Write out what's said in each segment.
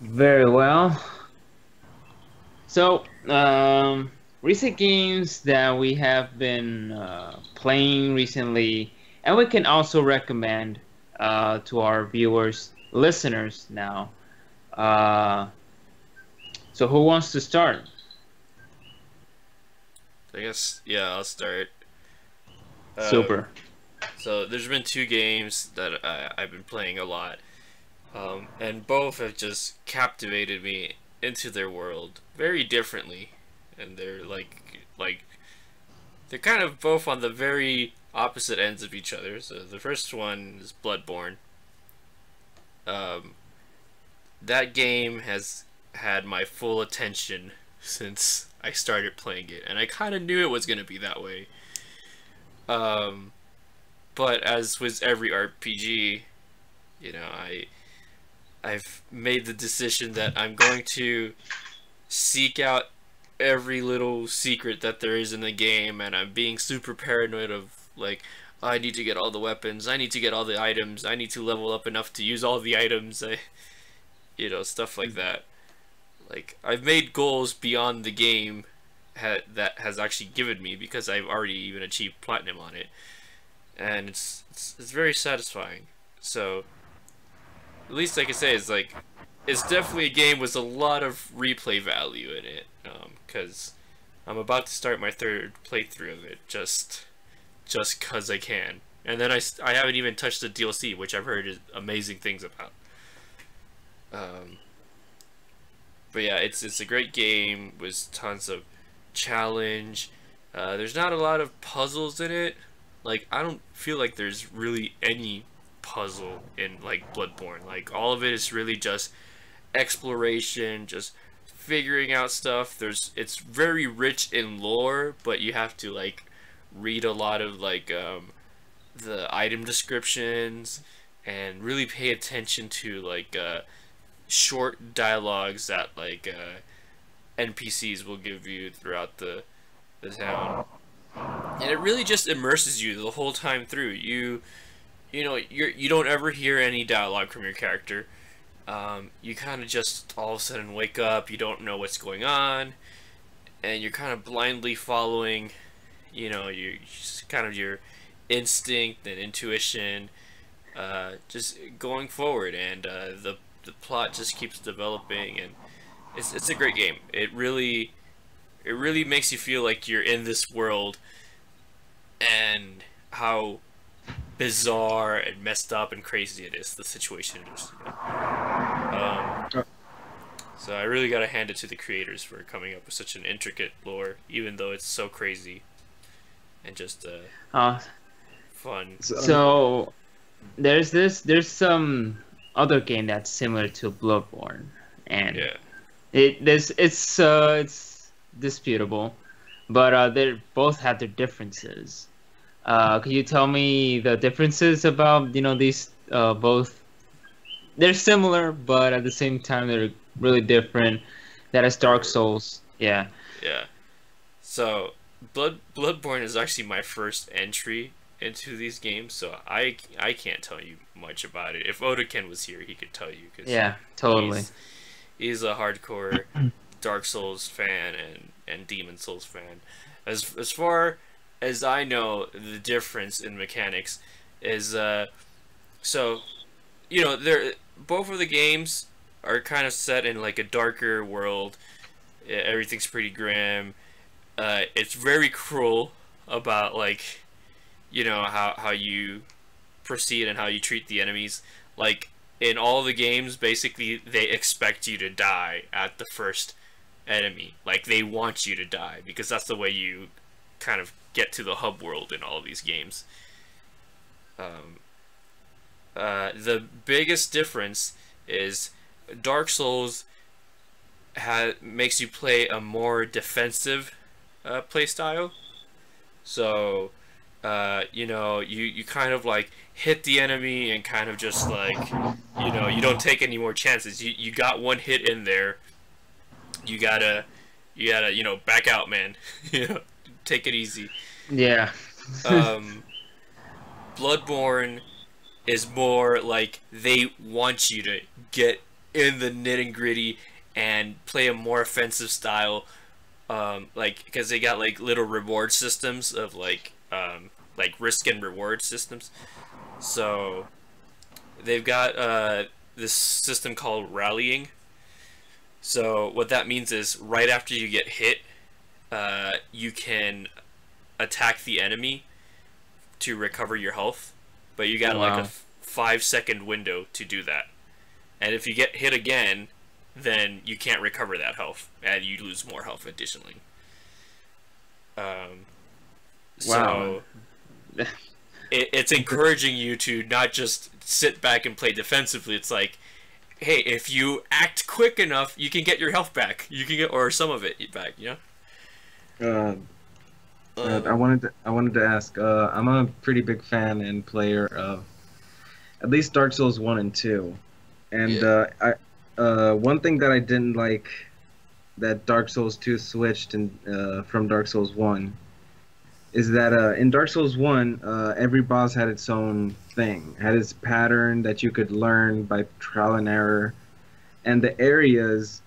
Very well. So, recent games that we have been playing recently, and we can also recommend to our viewers, listeners now. Uh, so, who wants to start? I guess yeah, I'll start. Um, Super. so there's been two games that I've been playing a lot, and both have just captivated me into their world very differently, and they're like they're kind of both on the very opposite ends of each other. So the first one is Blood-Borne. Um, that game has had my full attention since I started playing it, and I kind of knew it was gonna be that way. Um, But as with every RPG, you know, I've made the decision that I'm going to seek out every little secret that there is in the game, and I'm being super paranoid of like, oh, I need to get all the weapons, I need to get all the items, I need to level up enough to use all the items, stuff like that. Like I've made goals beyond the game that has actually given me because I've already even achieved platinum on it, and it's very satisfying. So at least I can say is like it's definitely a game with a lot of replay value in it. Because I'm about to start my third playthrough of it just cause I can. And then I haven't even touched the DLC, which I've heard is amazing things about. Um, but yeah, it's a great game with tons of challenge. There's not a lot of puzzles in it. Like I don't feel like there's really any puzzle in like Bloodborne. Like all of it is really just exploration, just figuring out stuff. It's very rich in lore, but you have to like read a lot of the item descriptions and really pay attention to short dialogues that NPCs will give you throughout the town, and it really just immerses you the whole time through. You don't ever hear any dialogue from your character. You kind of just all of a sudden wake up. You don't know what's going on, and you're kind of blindly following. You just kind of your instinct and intuition, just going forward, and the plot just keeps developing, and it's a great game. It really makes you feel like you're in this world and how bizarre and messed up and crazy it is, the situation is. So I really gotta hand it to the creators for coming up with such an intricate lore, even though it's so crazy and just Uh, fun. so there's some other game that's similar to Bloodborne, and Yeah. it's disputable, but they both have their differences. Could you tell me the differences about these both? They're similar, but at the same time they're really different. That is Dark Or Souls. Yeah. yeah. So Bloodborne is actually my first entry into these games, so I can't tell you much about it. If Odaken was here, he could tell you because Yeah. Totally. he's he's a hardcore Dark Souls fan and Demon Souls fan. As far as I know, the difference in mechanics is so they're both of the games are kind of set in like a darker world. Everything's pretty grim. It's very cruel about how you proceed and how you treat the enemies. Like in all the games, basically they expect you to die at the first enemy. Like they want you to die because that's the way you kind of get to the hub world in all of these games. Um, the biggest difference is Dark Souls makes you play a more defensive play style. So, you kind of like hit the enemy and kind of just you don't take any more chances. You got one hit in there. You gotta, back out, man. Take it easy. Yeah. Um, Bloodborne is more like they want you to get in the nitty gritty and play a more offensive style. Like because they got like little reward systems of like risk and reward systems. So they've got this system called rallying. So what that means is right after you get hit, you can attack the enemy to recover your health, but you got like a 5-second window to do that. And if you get hit again, then you can't recover that health, and you lose more health additionally. So it's encouraging you to not just sit back and play defensively. It's like, hey, if you act quick enough, you can get your health back. You can get, or some of it back. You know. I wanted to ask. I'm a pretty big fan and player of at least Dark Souls 1 and 2, and one thing that I didn't like that Dark Souls 2 switched from Dark Souls 1 is that in Dark Souls 1, every boss had its own thing, had its pattern that you could learn by trial and error, and the areas,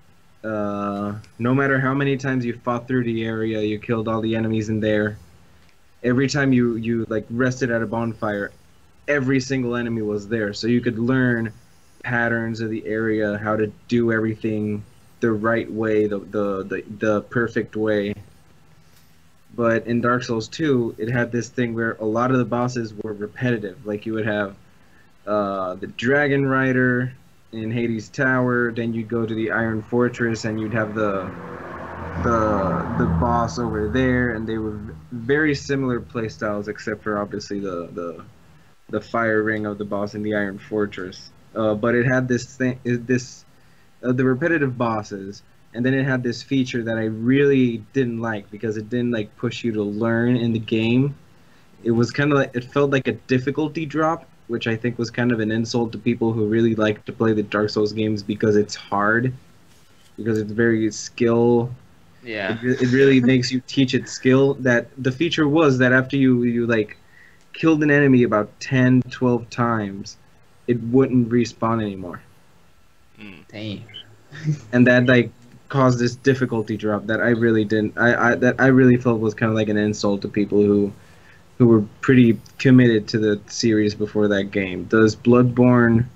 no matter how many times you fought through the area, you killed all the enemies in there, every time you like rested at a bonfire, every single enemy was there, so you could learn patterns of the area, how to do everything the right way, the perfect way. But in Dark Souls 2, it had this thing where a lot of the bosses were repetitive. Like you would have the Dragon Rider in Hades Tower, then you'd go to the Iron Fortress and you'd have the boss over there, and they were very similar playstyles except for obviously the fire ring of the boss in the Iron Fortress. But it had this thing, the repetitive bosses, and then it had this feature that I really didn't like because it didn't like push you to learn in the game. It was kind of like, it felt like a difficulty drop, which I think was kind of an insult to people who really like to play the Dark Souls games because it's hard, because it's very skill. Yeah. It really makes you teach it skill. That the feature was that after you like killed an enemy about 10, 12 times, it wouldn't respawn anymore. Dang. And that like caused this difficulty drop that I really didn't. That I really felt was kind of like an insult to people who were pretty committed to the series before that game. Does Blood-Borne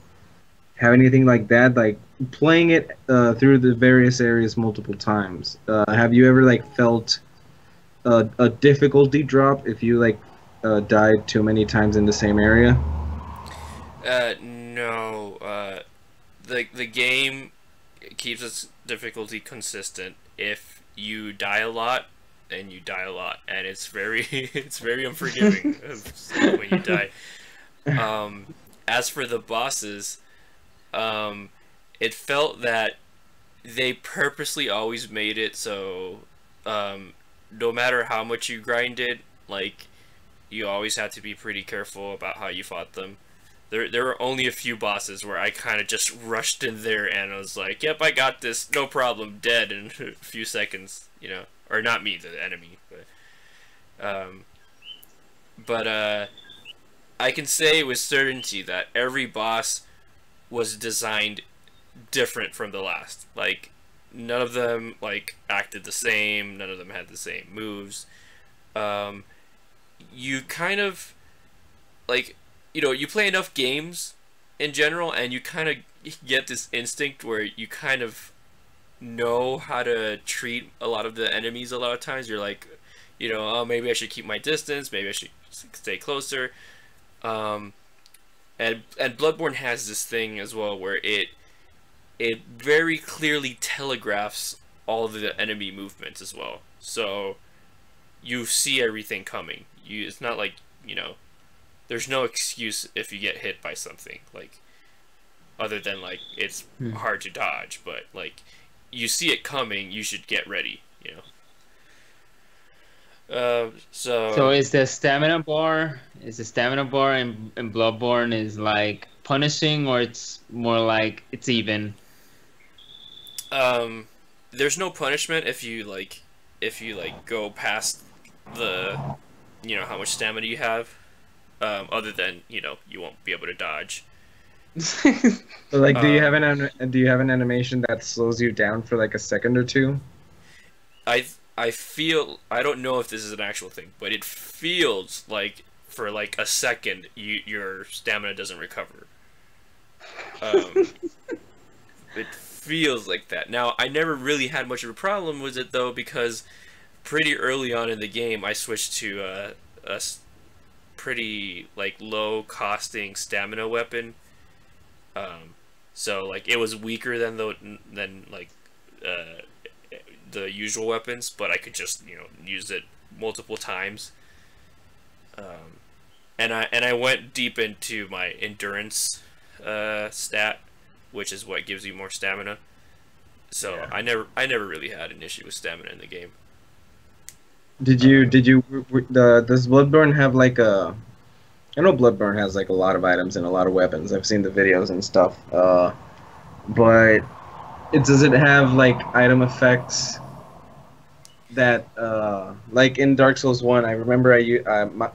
have anything like that? Like playing it through the various areas multiple times. Have you ever like felt a difficulty drop if you like died too many times in the same area? No. The game keeps its difficulty consistent. If you die a lot, then you die a lot, and it's very unforgiving when you die. As for the bosses, it felt that they purposely always made it so no matter how much you grinded, like you always had to be pretty careful about how you fought them. There were only a few bosses where I kind of just rushed in there and I was like, yep, I got this, no problem, dead in a few seconds, you know. Or not me, the enemy. But I can say with certainty that every boss was designed different from the last. Like, none of them, like, acted the same, none of them had the same moves. You kind of, like, you know, you play enough games in general, and you kind of get this instinct where you kind of know how to treat a lot of the enemies. A lot of times you're like, you know, oh, maybe I should keep my distance, maybe I should stay closer. And Blood-Borne has this thing as well where it very clearly telegraphs all of the enemy movements as well. So you see everything coming. It's not like, you know, there's no excuse if you get hit by something, like, other than, like, it's hard to dodge, but, like, you see it coming, you should get ready, you know? So is the stamina bar in Blood-Borne is, like, punishing, or it's more like it's even? There's no punishment if you go past the, you know, how much stamina you have. Other than, you know, you won't be able to dodge. So like, Um, do you have an animation that slows you down for like a second or two? I feel, I don't know if this is an actual thing, but it feels like for like a second your stamina doesn't recover. Um, it feels like that. Now I never really had much of a problem with it though, because pretty early on in the game I switched to pretty like low costing stamina weapon. Um, so like it was weaker than like uh, the usual weapons, but I could just use it multiple times. Um, and I went deep into my endurance stat, which is what gives you more stamina. So Yeah. I never really had an issue with stamina in the game. Does Bloodborne have like a? I know Bloodborne has like a lot of items and a lot of weapons. I've seen the videos and stuff. But does it have like item effects that like in Dark Souls 1, I remember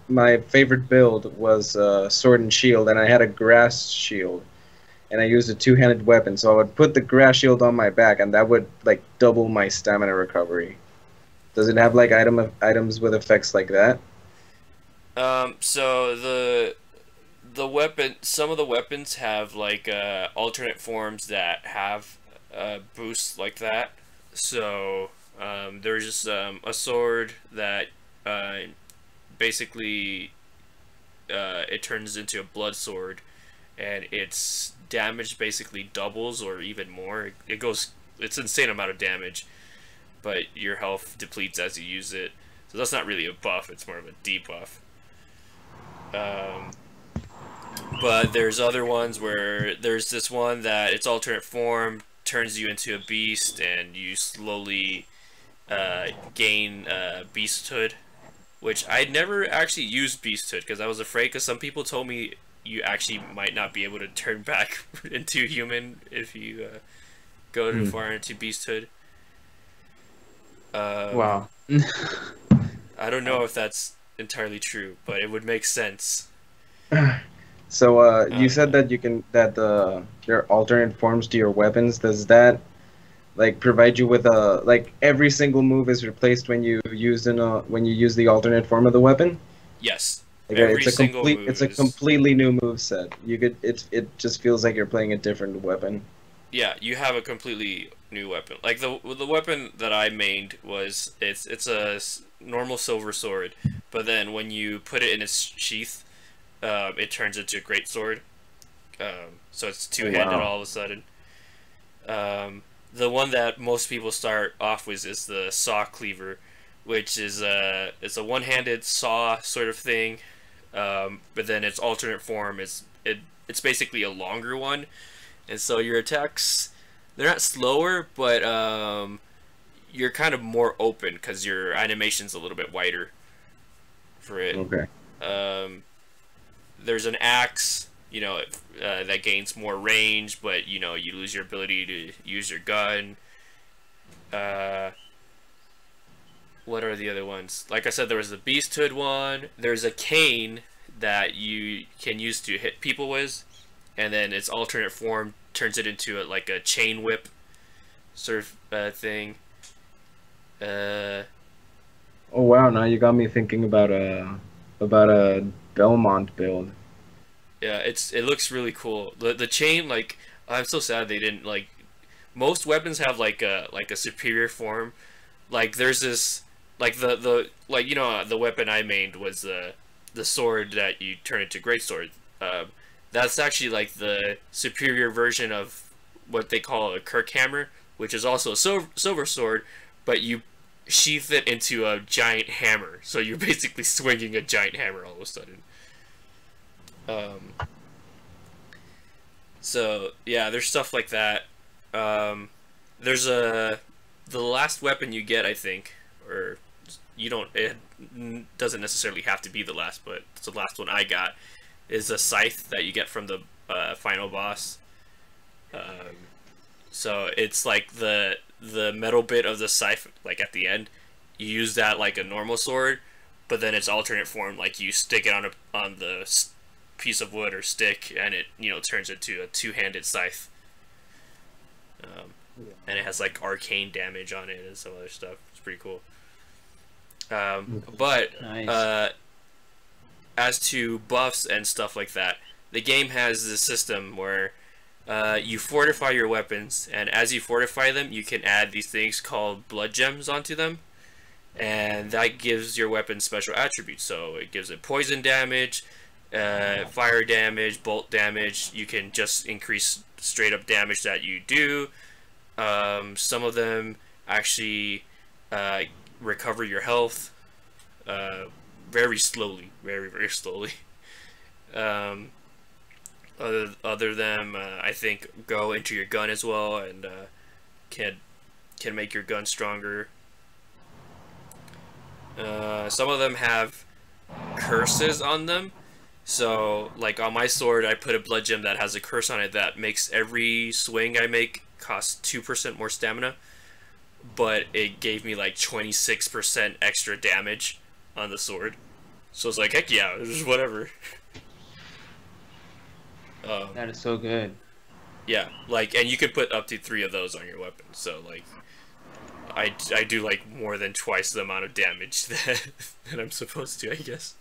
my favorite build was sword and shield, and I had a grass shield, and I used a two-handed weapon, so I would put the grass shield on my back, and that would like double my stamina recovery. Does it have like items with effects like that? So the weapon, some of the weapons have like alternate forms that have boosts like that. So there's just a sword that uh, basically it turns into a blood sword, and its damage basically doubles or even more. It goes, it's an insane amount of damage, but your health depletes as you use it. So that's not really a buff; it's more of a debuff. Um, but there's other ones where there's this one that its alternate form turns you into a beast, and you slowly gain beasthood, which I never actually used beasthood because I was afraid, because some people told me you actually might not be able to turn back into human if you go too Hmm. far into beasthood. Um, Wow. I don't know if that's entirely true, but it would make sense. So you said Uh, that you can that there are alternate forms to your weapons. Does that like provide you with a like every single move is replaced when you use the alternate form of the weapon? yes, Like every single it's move a is. completely new move set. It just feels like you're playing a different weapon. Yeah, you have a completely new weapon. Like the weapon that I mained was, it's a normal silver sword, but then when you put it in its sheath, it turns into a great sword. So it's Oh two-handed wow. all of a sudden. The one that most people start off with is the saw cleaver, which is it's a one-handed saw sort of thing, but then its alternate form it's basically a longer one, and so your attacks, they're not slower, but you're kind of more open because your animation's a little bit wider for it. Okay. Um, there's an axe, that gains more range, but you lose your ability to use your gun. Uh, what are the other ones? Like I said, there was the Beasthood one. There's a cane that you can use to hit people with, and then its alternate form turns it into like a chain whip sort of thing. Uh, Oh wow. Now you got me thinking about a Belmont build. yeah, it looks really cool. The chain, like, I'm so sad they didn't, like, most weapons have like a superior form. Like there's this, like the like the weapon I made was the sword that you turn into great sword. That's actually like the superior version of what they call a Kirk hammer, which is also a silver sword, but you sheath it into a giant hammer, so you're basically swinging a giant hammer all of a sudden. Um, so yeah, there's stuff like that. Um, there's the last weapon you get, I think, or you don't. It doesn't necessarily have to be the last, but it's the last one I got. Is a scythe that you get from the final boss. Um, so it's like the metal bit of the scythe, like at the end. You use that like a normal sword, but then its alternate form, like you stick it on piece of wood or stick, and it turns into a two-handed scythe. And it has like arcane damage on it and some other stuff. It's pretty cool. But Nice. as to buffs and stuff like that, the game has this system where you fortify your weapons, and as you fortify them, you can add these things called blood gems onto them, and that gives your weapon special attributes. So it gives it poison damage, fire damage, bolt damage. You can just increase straight up damage that you do. Some of them actually recover your health very slowly, very slowly. Other them, I think, go into your gun as well, and can make your gun stronger. Some of them have curses on them. So, like on my sword, I put a blood gem that has a curse on it that makes every swing I make cost 2% more stamina, but it gave me like 26% extra damage on the sword. So it's like, heck yeah, just whatever. That is so good. Yeah, like, and you could put up to 3 of those on your weapon. So like, I do like more than twice the amount of damage that I'm supposed to, I guess.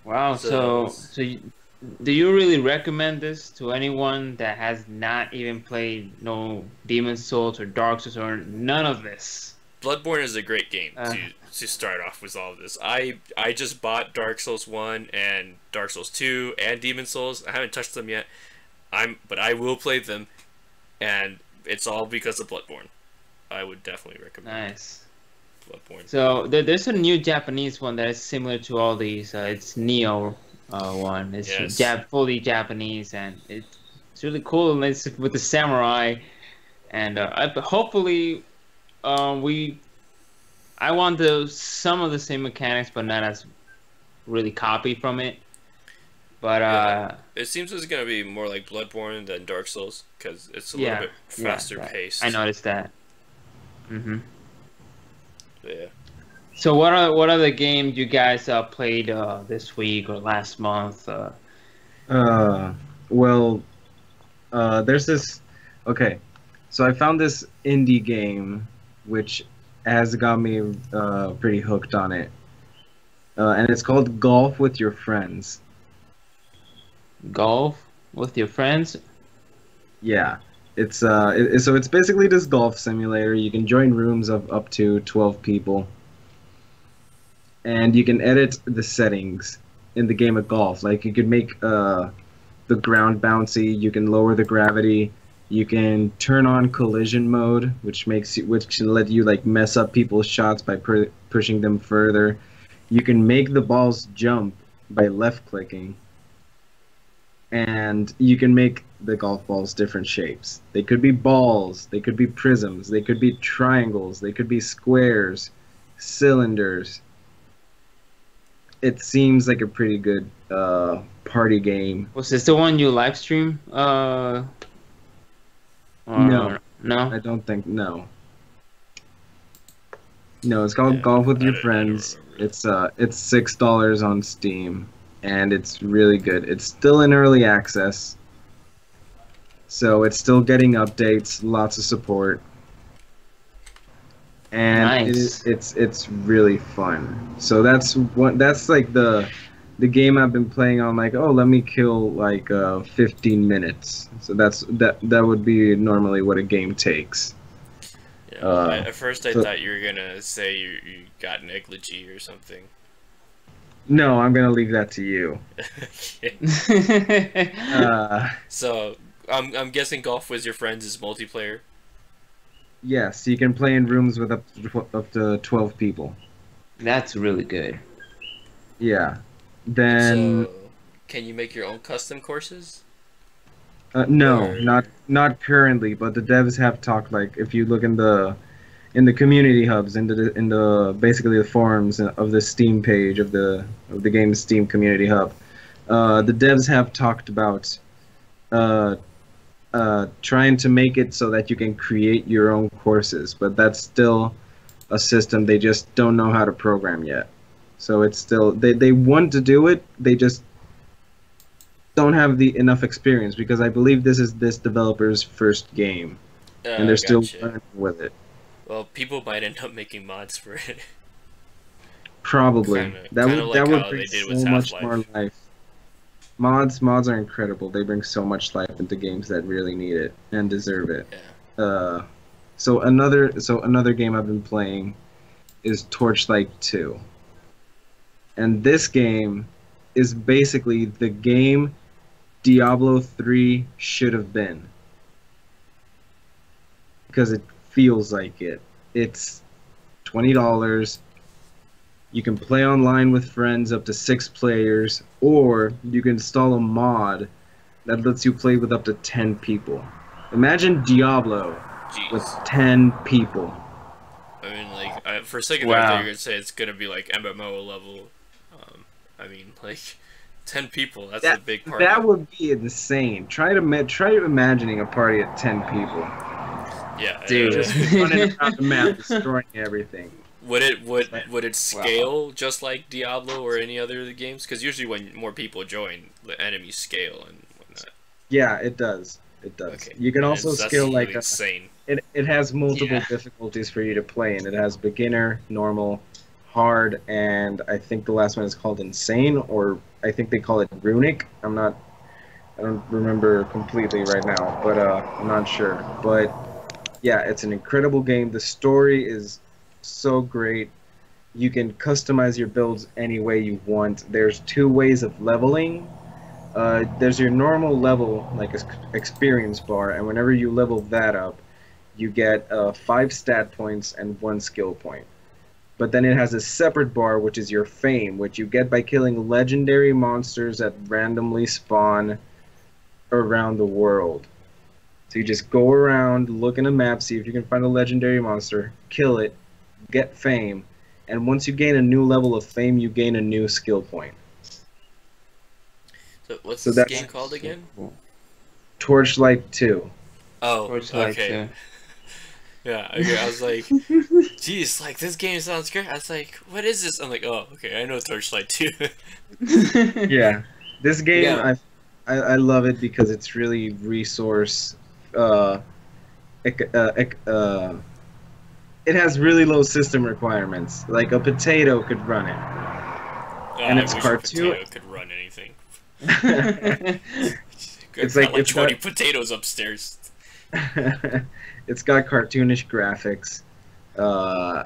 Wow. So do you really recommend this to anyone that has not even played no Demon Souls or Dark Souls or none of this? Blood-Borne is a great game to start off with all of this. I just bought Dark Souls 1 and Dark Souls 2 and Demon Souls. I haven't touched them yet. But I will play them, and it's all because of Blood-Borne. I would definitely recommend. Nice. Blood-Borne. So there's a new Japanese one that is similar to all these. It's Neo one. It's Yes. fully Japanese, and it's really cool. And it's with the samurai, and hopefully, I want some of the same mechanics, but not as really copied from it. But Yeah. It seems it's gonna be more like Blood-Borne than Dark Souls because it's a little bit faster paced. I noticed that. Mhm. Yeah. So what other games you guys played this week or last month? Well, there's this. Okay, so I found this indie game which has got me pretty hooked on it, and it's called Golf with Your Friends. Golf with your friends? Yeah, so it's basically this golf simulator. You can join rooms of up to 12 people, and you can edit the settings in the game of golf. Like you could make the ground bouncy, you can lower the gravity, you can turn on collision mode, which can let you like mess up people's shots by pushing them further. You can make the balls jump by left clicking, and you can make the golf balls different shapes. They could be balls, they could be prisms, they could be triangles, they could be squares, cylinders. It seems like a pretty good party game. Was this the one you live stream? No, No. I don't think no. No, it's called Golf with Your Friends. It's $6 on Steam, and it's really good. It's still in early access, so it's still getting updates, lots of support, and Nice. it's really fun. So that's like the game I've been playing on. Like, oh, let me kill like 15 minutes. So that would be normally what a game takes. Yeah. At first, I thought you were gonna say you got negligee or something. No, I'm gonna leave that to you. So I'm guessing Golf with Your Friends is multiplayer. Yes, you can play in rooms with up to 12 people. That's really good. Yeah. Then So, can you make your own custom courses? no, Or- not currently, but the devs have talked. Like, if you look in the community hubs, in the basically the forums of the Steam page of the game's Steam community hub, the devs have talked about trying to make it so that you can create your own courses, but that's still a system they just don't know how to program yet. So it's still they want to do it. They just don't have the enough experience because I believe this is this developer's first game, and they're still Gotcha. learning with it. Well, people might end up making mods for it. Probably Kinda like that would how bring they did with so much Half-Life. more life. Mods are incredible. They bring so much life into games that really need it and deserve it. Yeah. So another game I've been playing is Torchlight 2. And this game is basically the game Diablo 3 should have been. Because it feels like it. It's $20. You can play online with friends up to 6 players, or you can install a mod that lets you play with up to 10 people. Imagine Diablo with 10 people. I mean, like, for a second there, I thought you were going to say it's going to be like MMO level. I mean, like, 10 people, that's a big party. That would be insane. Try imagining a party of 10 people. Yeah, dude. Just running around the map, destroying everything. Would it scale just like Diablo or any other of the games? Because usually when more people join, the enemies scale and whatnot. Yeah, it does. It does. Okay. You can also That's scale really like insane. it has multiple difficulties for you to play in. It has beginner, normal, hard, and I think the last one is called insane, or I think they call it runic. I don't remember completely right now, but I'm not sure. But yeah, it's an incredible game. The story is so great. You can customize your builds any way you want. There's 2 ways of leveling. There's your normal level, like experience bar, and whenever you level that up, you get 5 stat points and 1 skill point. But then it has a separate bar, which is your fame, which you get by killing legendary monsters that randomly spawn around the world. So you just go around, look in a map, see if you can find a legendary monster, kill it, get fame, and once you gain a new level of fame, you gain a new skill point. So what's this game called again? Torchlight 2. Oh, Torchlight okay. 2. Yeah, okay, I was like, geez, like, this game sounds great. I was like, what is this? I'm like, oh, okay, I know Torchlight 2. Yeah, this game, Yeah. I love it because it's really resource, it has really low system requirements. Like a potato could run it. And it's I wish cartoon. a potato could run anything. It's Got like 20 potatoes upstairs. It's got cartoonish graphics.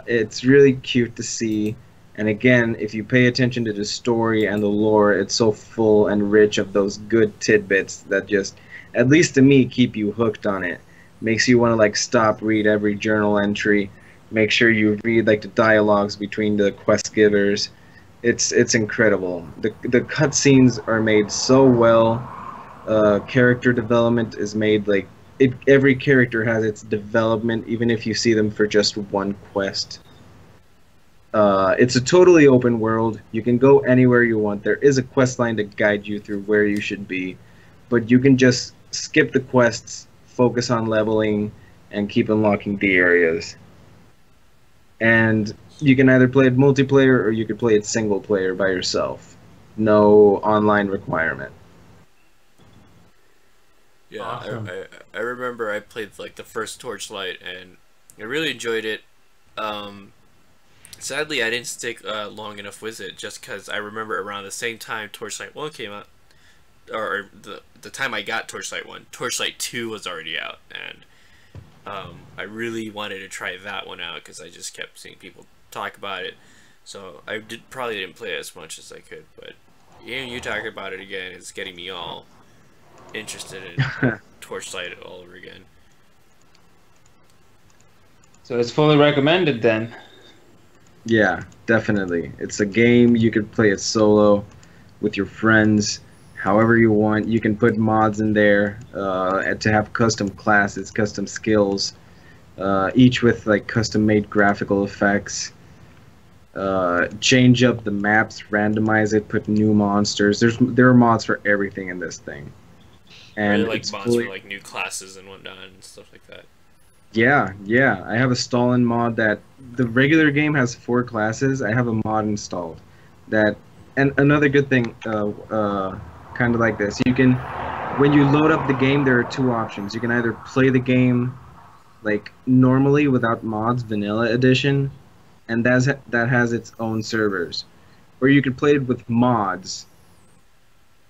It's really cute to see. And again, if you pay attention to the story and the lore, it's so full and rich of those good tidbits that just, at least to me, keep you hooked on it. Makes you want to like stop, read every journal entry. Make sure you read like the dialogues between the quest givers. It's incredible. The cutscenes are made so well. Character development is made like every character has its development, even if you see them for just one quest. It's a totally open world. You can go anywhere you want. There is a quest line to guide you through where you should be, but you can just skip the quests, focus on leveling, and keep unlocking the areas. And you can either play it multiplayer or you could play it single player by yourself. No online requirement. Yeah, Awesome. I remember I played like the first Torchlight and I really enjoyed it. Sadly, I didn't stick long enough with it just because I remember around the same time Torchlight 1 came out, or the time I got Torchlight 1, Torchlight 2 was already out, and I really wanted to try that one out because I just kept seeing people talk about it. So I probably didn't play it as much as I could, but hearing you talk about it again is getting me all interested in Torchlight all over again. So it's fully recommended then. Yeah, definitely. It's a game you could play it solo with your friends, however you want. You can put mods in there to have custom classes, custom skills, each with like custom-made graphical effects. Change up the maps, randomize it, put new monsters. There are mods for everything in this thing, and really like it's mods for like new classes and whatnot and stuff like that. Yeah. I have a Stalin mod that the regular game has 4 classes. I have a mod installed. that. And another good thing, kind of like this, you can, when you load up the game, there are two options. You can either play the game like normally without mods, vanilla edition, and that has its own servers, or you can play it with mods.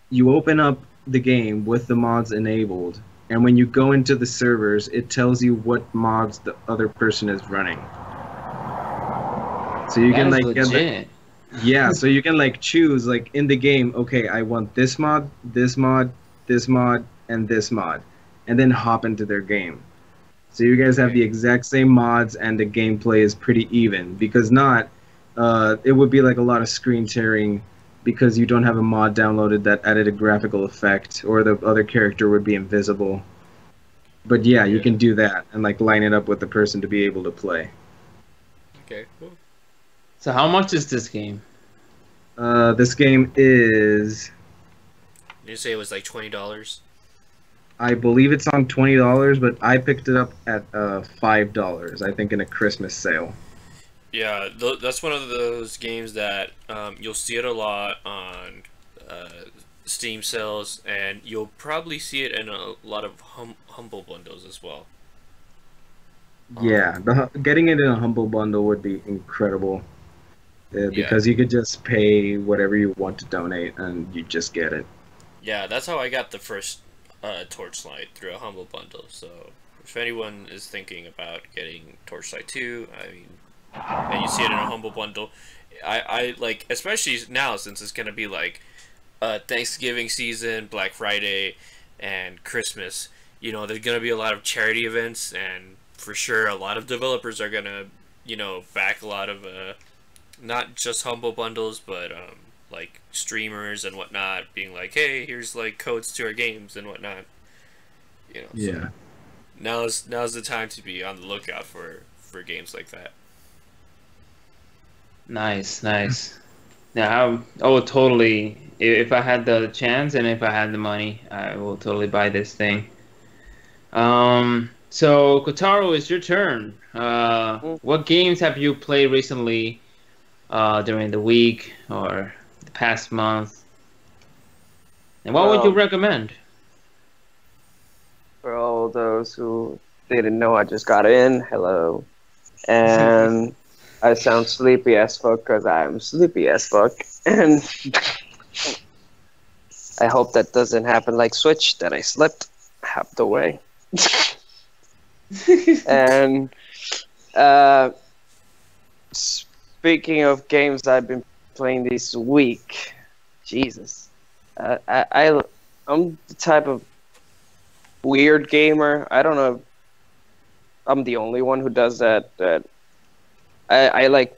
You open up the game with the mods enabled, and when you go into the servers, it tells you what mods the other person is running. So you can like get the, yeah, so you can like choose like in the game, okay, I want this mod, this mod, this mod, and this mod, and then hop into their game. So you guys have the exact same mods, and the gameplay is pretty even. Because not, it would be like a lot of screen tearing because you don't have a mod downloaded that added a graphical effect, or the other character would be invisible. But yeah, you can do that and like line it up with the person to be able to play. Okay, cool. So how much is this game? This game is... Did you say it was like $20? I believe it's on $20, but I picked it up at $5, I think, in a Christmas sale. Yeah, that's one of those games that you'll see it a lot on Steam sales, and you'll probably see it in a lot of Humble Bundles as well. Yeah, getting it in a Humble Bundle would be incredible. Because you could just pay whatever you want to donate, and you just get it. Yeah, that's how I got the first Torchlight, through a Humble Bundle. So if anyone is thinking about getting Torchlight 2, I mean, and you see it in a Humble Bundle, I like, especially now since it's gonna be like Thanksgiving season, Black Friday, and Christmas. You know, there's gonna be a lot of charity events, and for sure a lot of developers are gonna, you know, back a lot of not just Humble Bundles, but like streamers and whatnot, being like, hey, here's like codes to our games and whatnot. You know. Yeah. So now's the time to be on the lookout for games like that. Nice, nice. Now, I will totally, if I had the chance and if I had the money, I will totally buy this thing. So Kotaru, it's your turn. What games have you played recently, during the week or the past month? And what would you recommend? For all those who didn't know, I just got in. Hello. And I sound sleepy as fuck because I'm sleepy as fuck. And I hope that doesn't happen like Switch, that I slept half the way. And speaking of games I've been playing this week, Jesus, I'm the type of weird gamer. I don't know if I'm the only one who does that. I like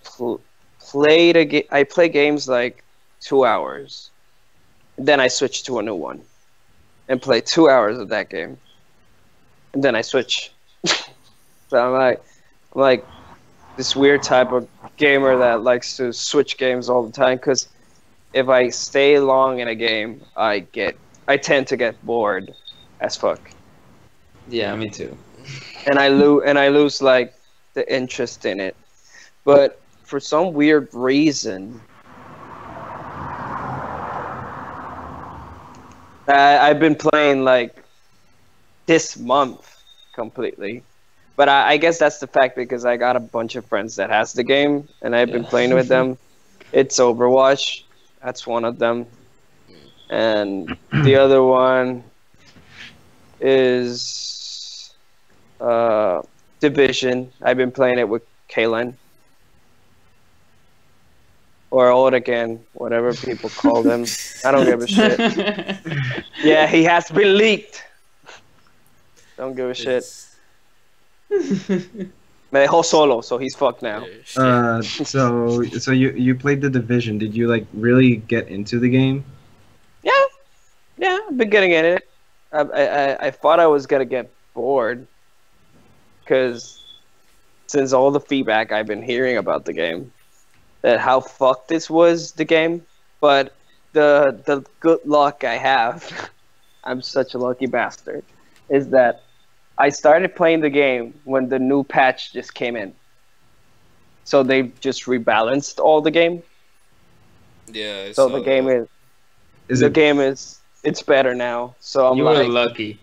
I play games like 2 hours, then I switch to a new one, and play 2 hours of that game, and then I switch. So I'm like this weird type of gamer that likes to switch games all the time, because if I stay long in a game, I tend to get bored as fuck. Yeah, me too. And I lose like the interest in it. But for some weird reason, I've been playing like this month completely. But I guess that's the fact, because I got a bunch of friends that has the game, and I've been playing with them. It's Overwatch. That's one of them. And the other one is Division. I've been playing it with Kalen. Or Old again, whatever people call them. I don't give a shit. Yeah, he has been leaked. Don't give a shit. Me dejó solo, so he's fucked now. So you played the Division. Did you like really get into the game? Yeah, I've been getting in it. I thought I was gonna get bored, because since all the feedback I've been hearing about the game, that how fucked this was, the game. But the good luck I have, I'm such a lucky bastard, is that I started playing the game when the new patch just came in. So they just rebalanced all the game. Yeah, I So saw the game that. Is the it? game is it's better now. So I'm You were like, lucky.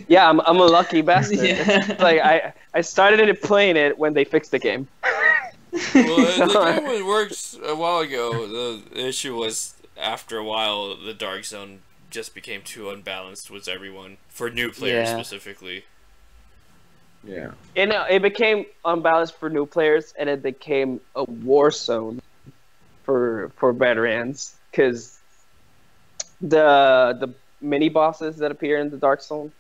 yeah, I'm a lucky bastard. It's Yeah. like I started it playing it when they fixed the game. Well, the So, game worked a while ago. The issue was after a while, the Dark Zone just became too unbalanced with everyone for new players Yeah. specifically. Yeah. it became unbalanced for new players, and it became a war zone for veterans because the mini bosses that appear in the Dark Zone,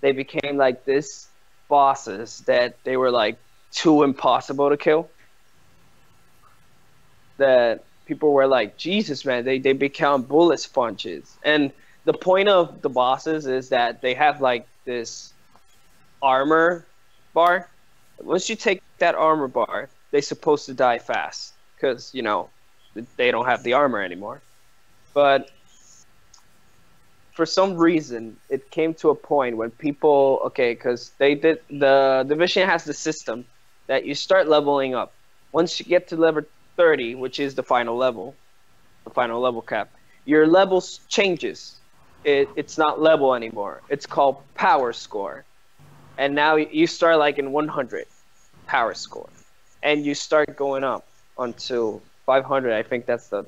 they became like this bosses that they were like too impossible to kill. That people were like, Jesus, man, they become bullet sponges. And the point of the bosses is that they have like this armor bar. Once you take that armor bar, they're supposed to die fast because, you know, they don't have the armor anymore. But for some reason, it came to a point when people, okay, because they did, the division has the system that you start leveling up. Once you get to level 30, which is the final level cap, your levels changes. It's not level anymore. It's called power score. And now you start like in 100 power score. And you start going up until 500. I think that's the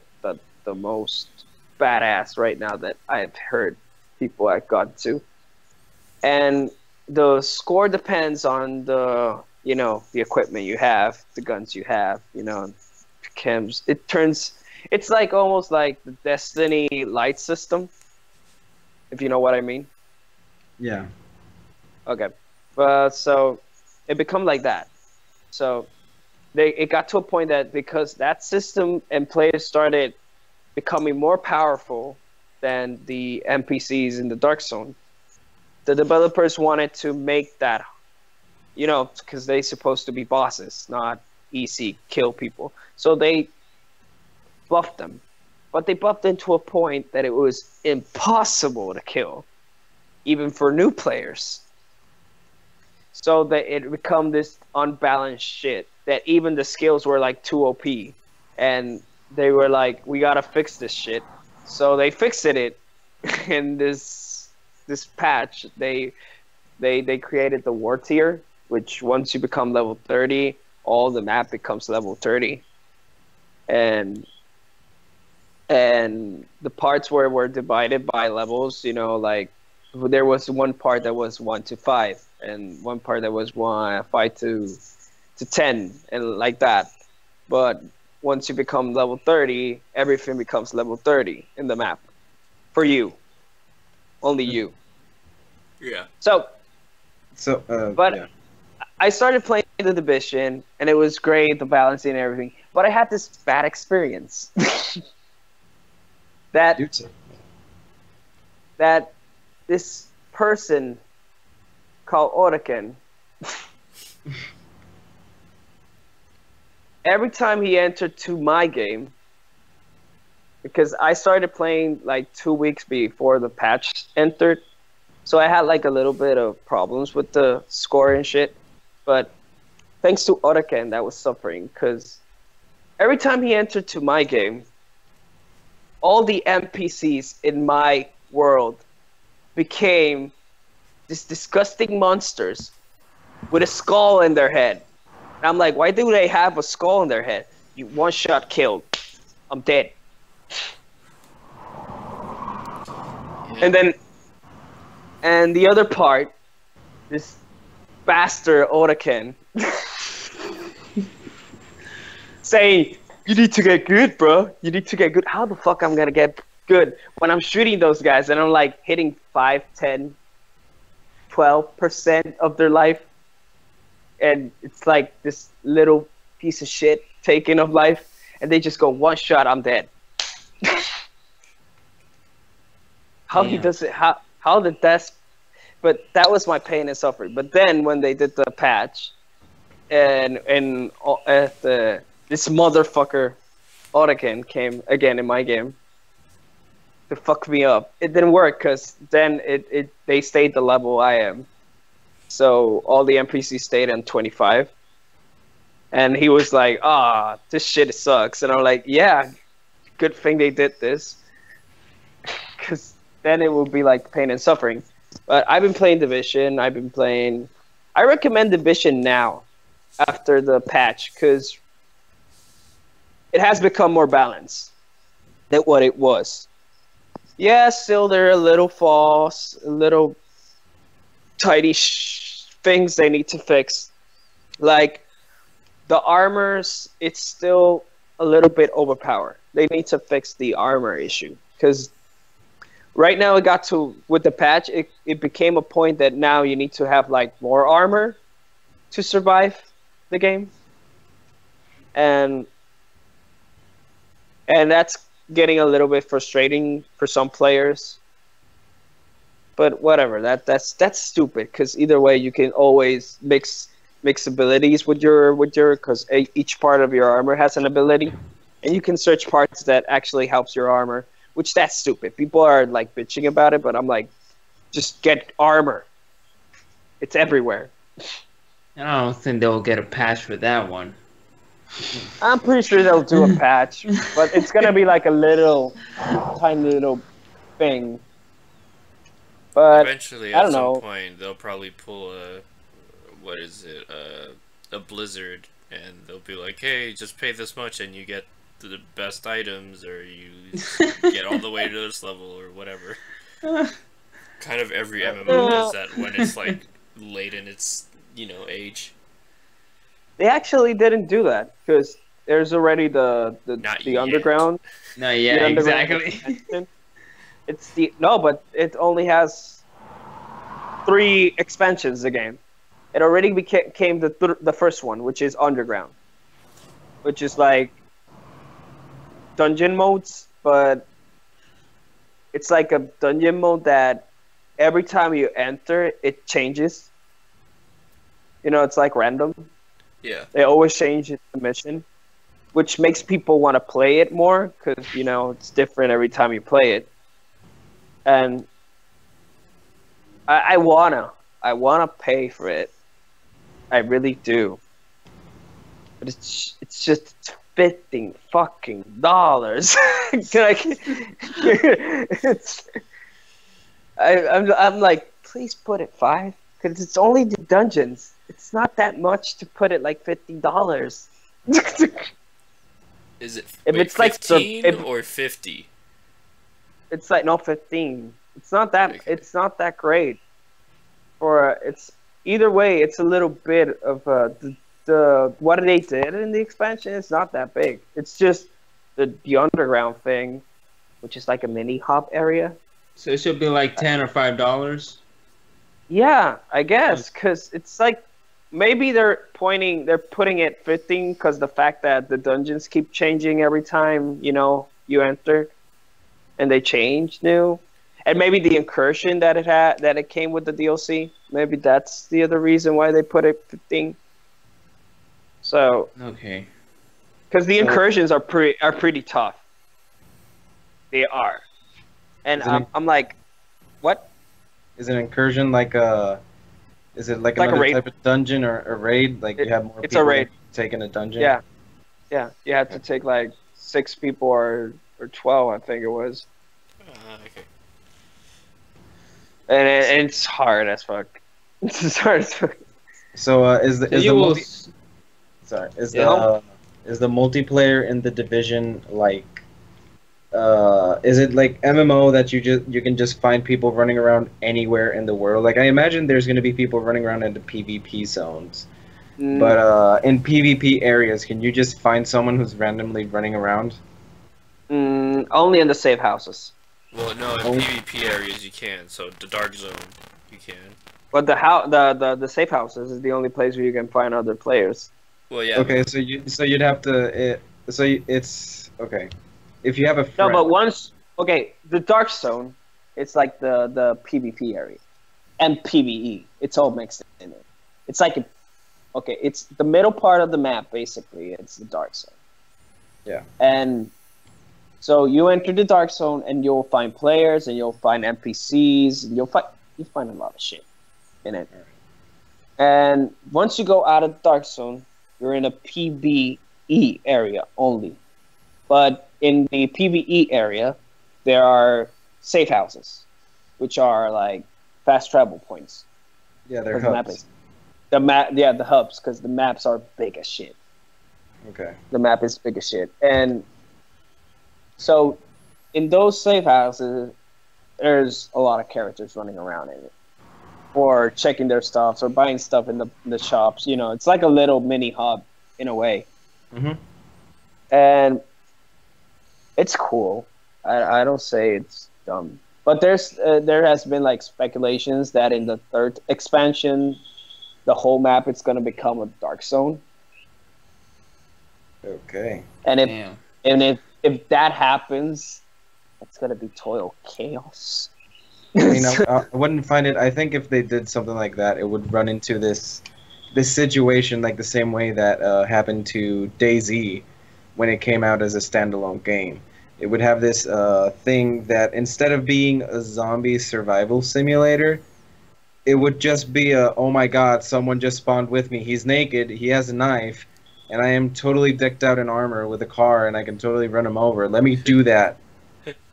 most badass right now that I've heard people have got to. And the score depends on the, you know, the equipment you have, the guns you have, you know, chems. It's like almost like the Destiny light system, if you know what I mean. Yeah. Okay. So it become like that. So it got to a point that because that system and players started becoming more powerful than the NPCs in the Dark Zone, the developers wanted to make that, you know, because they're supposed to be bosses, not easy kill people. So they buffed them. But they buffed them to a point that it was impossible to kill, even for new players. So that it become this unbalanced shit that even the skills were like too OP. And they were like, we gotta fix this shit. So they fixed it in this patch. They created the war tier, which once you become level 30, all the map becomes level 30. And the parts where were divided by levels, you know, like there was one part that was 1 to 5, and one part that was 5 to 10, and like that. But once you become level 30, everything becomes level 30 in the map for you, only you. Yeah. So, But yeah. I started playing the division, and it was great, the balancing and everything. But I had this bad experience that this person called Oraken, every time he entered to my game, because I started playing like 2 weeks before the patch entered, so I had like a little bit of problems with the score and shit. But thanks to Oraken, that was suffering, because every time he entered to my game, all the NPCs in my world became these disgusting monsters with a skull in their head. And I'm like, why do they have a skull in their head? You one shot killed. I'm dead. Yeah. And the other part, this bastard Oraken saying, you need to get good, bro. You need to get good. How the fuck I'm gonna get good when I'm shooting those guys and I'm like hitting 5, 10, 12% of their life, and it's like this little piece of shit taking of life, and they just go one shot, I'm dead. How he does it? How did that? But that was my pain and suffering. But then when they did the patch, and this motherfucker Oraken came again in my game to fuck me up. It didn't work because then they stayed the level I am. So all the NPCs stayed on 25. And he was like, this shit sucks. And I'm like, yeah, good thing they did this, because then it would be like pain and suffering. But I've been playing Division. I recommend Division now after the patch because it has become more balanced than what it was. Yeah, still there are little flaws, little tiny things they need to fix. Like the armors, it's still a little bit overpowered. They need to fix the armor issue because right now it got to, with the patch, it became a point that now you need to have like more armor to survive the game. And that's getting a little bit frustrating for some players. But whatever, that's stupid because either way you can always mix abilities with your because each part of your armor has an ability, and you can search parts that actually helps your armor, which that's stupid. People are like bitching about it, but I'm like, just get armor. It's everywhere. I don't think they'll get a patch for that one. I'm pretty sure they'll do a patch, but it's gonna be like a little, tiny little thing. But eventually, I at don't some know. point, they'll probably pull a Blizzard, and they'll be like, "Hey, just pay this much, and you get the best items, or you get all the way to this level, or whatever." Kind of every MMO does that when it's like late in its age. They actually didn't do that because there's already the underground. No, yeah, exactly. Expansion. It's but it only has 3 expansions. The game, it already became the first one, which is underground, which is like dungeon modes, but it's like a dungeon mode that every time you enter, it changes. It's like random. Yeah. They always change the mission, which makes people want to play it more because, it's different every time you play it. And I wanna pay for it. I really do. But it's just $15 fucking dollars. I'm like, please put it 5 because it's only the dungeons. It's not that much to put it like $50. Is it? If it's like 15 or 50? It's like 15. It's not that. Okay. It's not that great. It's either way. It's a little bit of the what they did in the expansion is not that big. It's just the underground thing, which is like a mini hub area. So it should be like $10 or $5. Yeah, I guess because it's like maybe they're putting it 15 because the fact that the dungeons keep changing every time you enter, and they change new, and maybe the incursion that it came with the DLC. Maybe that's the other reason why they put it 15. So okay, because the incursions are pretty tough. They are, and I'm like, what? Is an incursion like a? Is it like another type of dungeon or a raid? Like you have more it's people a raid. taking a dungeon? Yeah. You have to take like 6 people or 12, I think it was. Okay. And it's hard as fuck. It's hard as fuck. So is the multiplayer in the Division like? Is it like MMO that you can just find people running around anywhere in the world? Like I imagine there's going to be people running around in the PvP zones, but in PvP areas, can you just find someone who's randomly running around? Only in the safe houses. Well, no, in PvP areas you can. So the dark zone, you can. But the safe houses is the only place where you can find other players. Well, yeah. Okay, so you'd have to. It's okay. If you have a friend. No, but the dark zone, it's like the PvP area, and PvE. It's all mixed in it. It's like it's the middle part of the map basically. It's the dark zone. Yeah. And so you enter the dark zone, and you'll find players, and you'll find NPCs, and you'll find a lot of shit in it. Right. And once you go out of the dark zone, you're in a PvE area only, but in the PvE area, there are safe houses, which are like fast travel points. Yeah, they're 'Cause the map hubs. is the map. Yeah, the hubs, because the maps are big as shit. Okay. The map is big as shit, and so in those safe houses, there's a lot of characters running around in it, or checking their stuff, or buying stuff in the shops. You know, it's like a little mini hub in a way, Mhm. and it's cool. I don't say it's dumb, but there has been like speculations that in the third expansion, the whole map is gonna become a dark zone, Okay. and Damn. if that happens, it's gonna be total chaos. I mean, I wouldn't find it. I think if they did something like that, it would run into this situation like the same way that happened to DayZ when it came out as a standalone game. It would have this thing that instead of being a zombie survival simulator, it would just be a, oh my god, someone just spawned with me. He's naked, he has a knife, and I am totally decked out in armor with a car, and I can totally run him over. Let me do that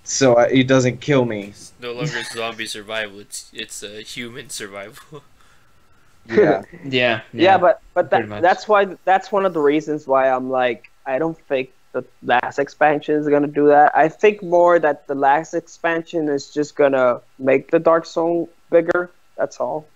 so he doesn't kill me. It's no longer zombie survival. It's a human survival. Yeah. Yeah. but pretty much. that's one of the reasons why I'm like, I don't think the last expansion is gonna do that. I think more that the last expansion is just gonna make the Dark Zone bigger. That's all.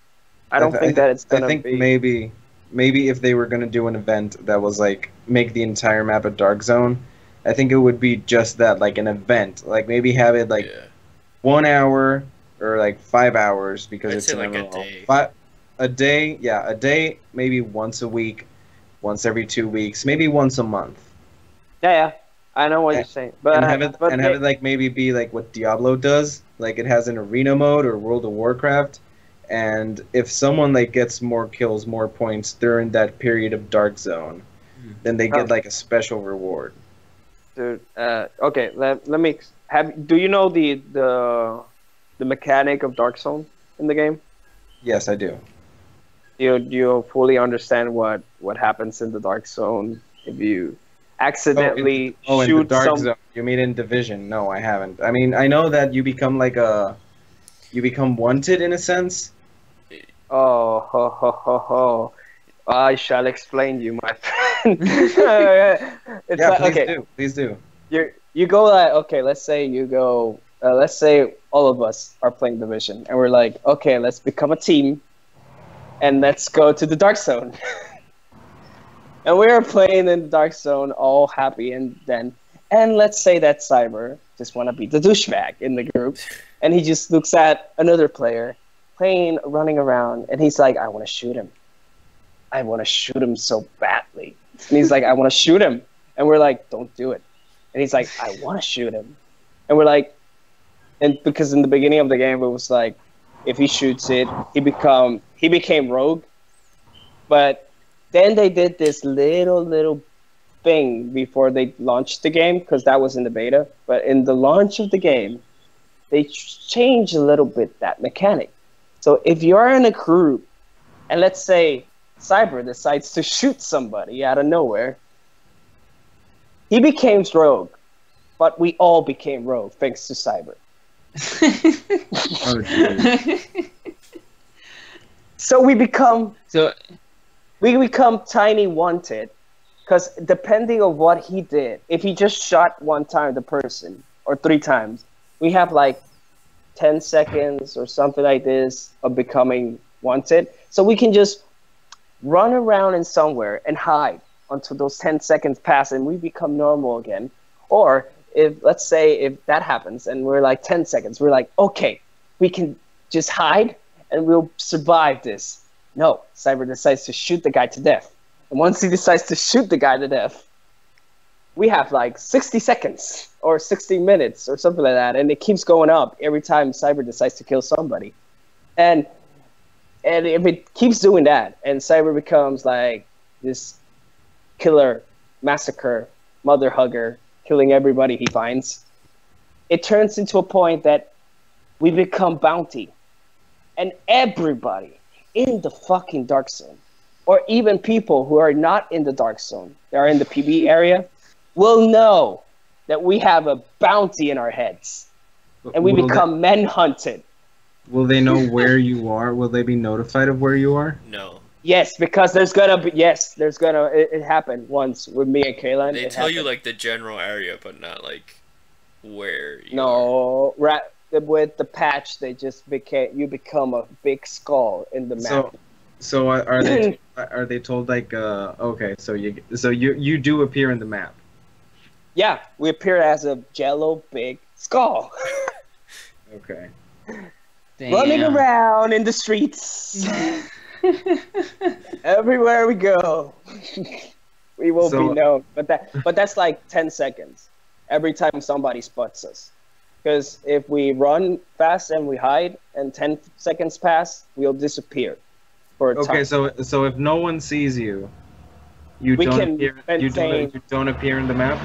I don't think that it's gonna I think be. maybe if they were gonna do an event that was like make the entire map a dark zone, I think it would be just that, like an event. Like maybe have it like Yeah. 1 hour or like 5 hours because I'd it's say an like a MMO. day. A day, yeah, a day, maybe once a week, once every 2 weeks, maybe once a month. Yeah, I know what you're saying, but And have it but have it like maybe be like what Diablo does, like it has an arena mode or World of Warcraft, and if someone like gets more kills, more points during that period of dark zone, then they get Oh. like a special reward. dude, okay, let me have. Do you know the mechanic of Dark Zone in the game? Yes, I do. You fully understand what happens in the Dark Zone if you accidentally in the shoot dark some. zone. You mean in Division? No, I haven't. I mean, I know that you become like you become wanted in a sense. Oh, ho, ho, ho, ho. I shall explain you, my friend. It's Yeah, like, please okay, do. Please do. you go like, okay, let's say you go, let's say all of us are playing Division, and we're like, okay, let's become a team, and let's go to the Dark Zone. And we are playing in the Dark Zone, all happy, and let's say that Cyber just want to be the douchebag in the group, and he just looks at another player playing, running around, and he's like, I want to shoot him. I want to shoot him so badly. And he's like, I want to shoot him. And we're like, don't do it. And he's like, I want to shoot him. And we're like, and because in the beginning of the game, it was like, if he shoots it, he became rogue. But then they did this little thing before they launched the game, because that was in the beta. But in the launch of the game, they changed a little bit that mechanic. So if you're in a group, and let's say Cyber decides to shoot somebody out of nowhere, he became rogue, but we all became rogue thanks to Cyber. Oh, geez. So we become So tiny wanted, because depending on what he did, if he just shot one time the person or 3 times, we have like 10 seconds or something like this of becoming wanted. So we can just run around in somewhere and hide until those 10 seconds pass and we become normal again. Or if, let's say, if that happens and we're like 10 seconds, we're like, okay, we can just hide and we'll survive this. No, Cyber decides to shoot the guy to death. And once he decides to shoot the guy to death, we have like 60 seconds or 60 minutes or something like that. And it keeps going up every time Cyber decides to kill somebody. And if it keeps doing that and Cyber becomes like this killer, massacre, mother hugger, killing everybody he finds, it turns into a point that we become bounty. And everybody in the fucking Dark Zone, or even people who are not in the Dark Zone, they are in the PB area, will know that we have a bounty in our heads, and we Will become men hunted. Will they know where you are? Will they be notified of where you are? No. Yes, because there's gonna be it happened once with me and Kaylin. They tell you like the general area, but not like where you are. No, with the patch, they just become a big skull in the map. So are they told like okay, so you do appear in the map? Yeah, we appear as a jello big skull. Okay. Damn. Running around in the streets. Everywhere we go. We will be known. But that's like 10 seconds. Every time somebody spots us. Because if we run fast and we hide and 10 seconds pass, we'll disappear for a time. Okay, so if no one sees you, you don't appear in the map?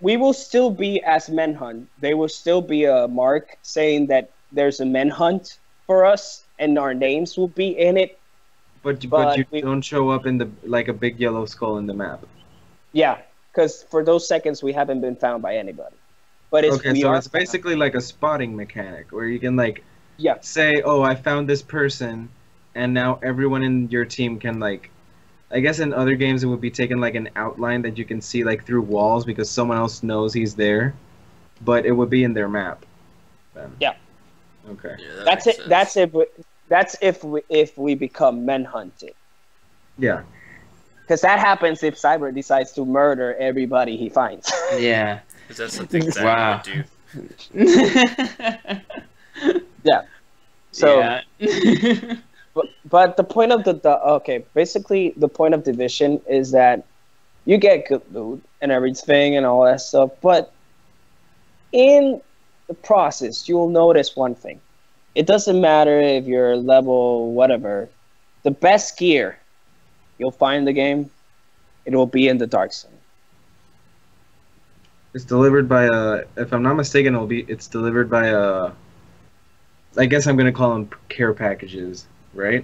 We will still be as Menhunt. They will still be a mark saying that there's a Menhunt for us, and our names will be in it. But you don't show up in the like a big yellow skull in the map. Yeah, because for those seconds we haven't been found by anybody. But it's basically like a spotting mechanic where you can like yeah say, oh, I found this person, and now everyone in your team can like. I guess in other games it would be taken like an outline that you can see like through walls because someone else knows he's there, but it would be in their map. Then. Yeah. Okay. Yeah, that's it. Sense. That's if we become men hunted. Yeah. Because that happens if Cyber decides to murder everybody he finds. Yeah. Because that's something that would do. Yeah. So. Yeah. But the point of basically the point of Division is that you get good loot and everything and all that stuff, but in the process, you'll notice one thing. It doesn't matter if you're level whatever. The best gear you'll find in the game, it will be in the Dark Zone. It's delivered by if I'm not mistaken, it's delivered by I guess I'm gonna call them care packages. Right?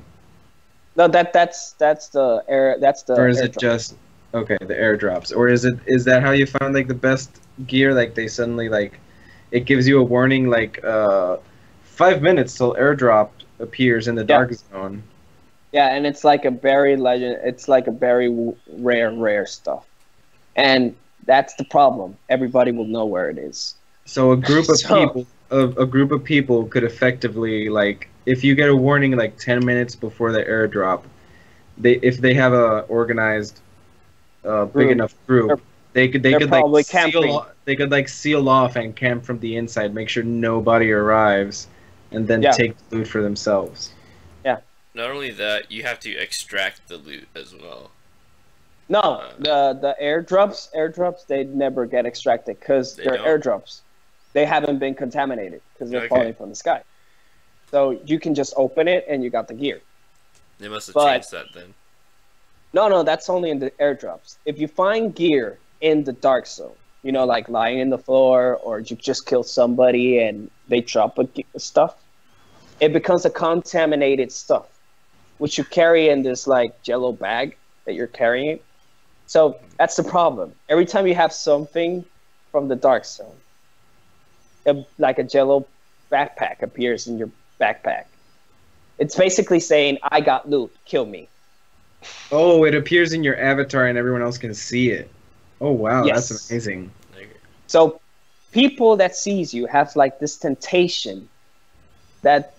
No, that's the air. That's the. Or is it just okay? The airdrops, or is that how you found like the best gear? Like they suddenly like, it gives you a warning like 5 minutes till airdrop appears in the dark zone. Yeah, and it's like a very legend. It's like a very rare stuff, and that's the problem. Everybody will know where it is. So a group of people could effectively like. If you get a warning like 10 minutes before the airdrop, if they have a organized, big enough group, they could like seal off and camp from the inside, make sure nobody arrives, and then take the loot for themselves. Yeah. Not only that, you have to extract the loot as well. No, the airdrops they never get extracted because they're airdrops. They haven't been contaminated because they're falling from the sky. So you can just open it and you got the gear. They must have changed that then. No, that's only in the airdrops. If you find gear in the dark zone, you know, like lying in the floor or you just killed somebody and they drop stuff, it becomes a contaminated stuff, which you carry in this like jello bag that you're carrying. So that's the problem. Every time you have something from the dark zone, like a jello backpack appears in your backpack. It's basically saying, I got loot, kill me. Oh, it appears in your avatar and everyone else can see it. Oh wow, yes. That's amazing. So people that sees you have like this temptation that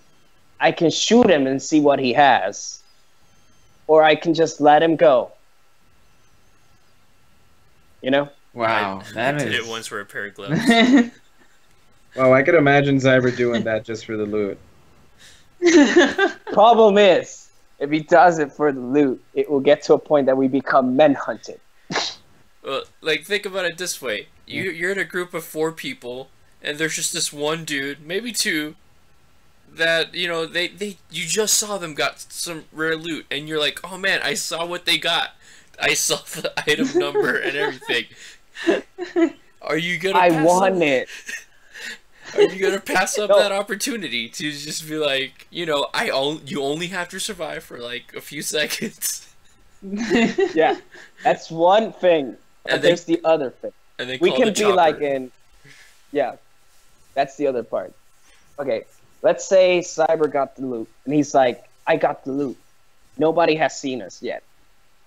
I can shoot him and see what he has, or I can just let him go. You know? Wow, I did it once for a pair of gloves. Wow, I could imagine Zyber doing that just for the loot. Problem is, if he does it for the loot, it will get to a point that we become men hunted. Well, like, think about it this way. You're in a group of 4 people, and there's just this one dude, maybe 2, that, you know, you just saw them got some rare loot, and you're like, oh man, I saw what they got. I saw the item number and everything. Are you gonna I want it. Are you gonna pass up that opportunity to just be like, you know, you only have to survive for like a few seconds? Yeah, that's one thing. But And there's the other thing. And they We call can the be chopper. like in, yeah, that's the other part. Okay, let's say Cyber got the loot, and he's like, I got the loot. Nobody has seen us yet.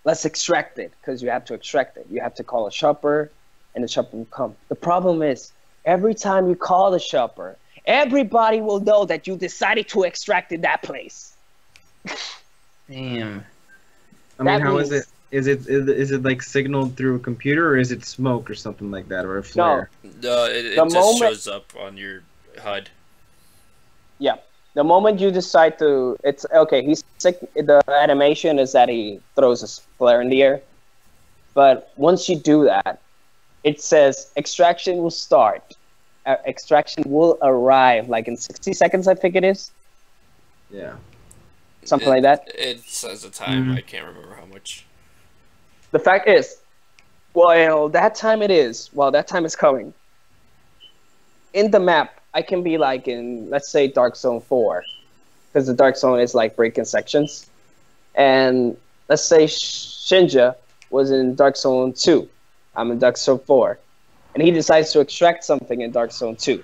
Let's extract it, because you have to extract it. You have to call a shopper, and the shopper will come. The problem is, every time you call the shopper, everybody will know that you decided to extract in that place. Damn. I mean, That how is means- it? Is it like signaled through a computer, or is it smoke or something like that, or a flare? No, it The just moment- shows up on your HUD. Yeah. The moment you decide to, it's okay. He's sick. The animation is that he throws a flare in the air, but once you do that, it says extraction will start. Extraction will arrive like in 60 seconds. I think it is Yeah. something like that. It says a time. Mhm. I can't remember how much. The fact is, well, that time it is. Well, that time is coming. In the map, I can be like in, let's say, Dark Zone 4, because the Dark Zone is like breaking sections. And let's say Shinja was in Dark Zone 2. I'm in Dark Zone 4. And he decides to extract something in Dark Zone 2.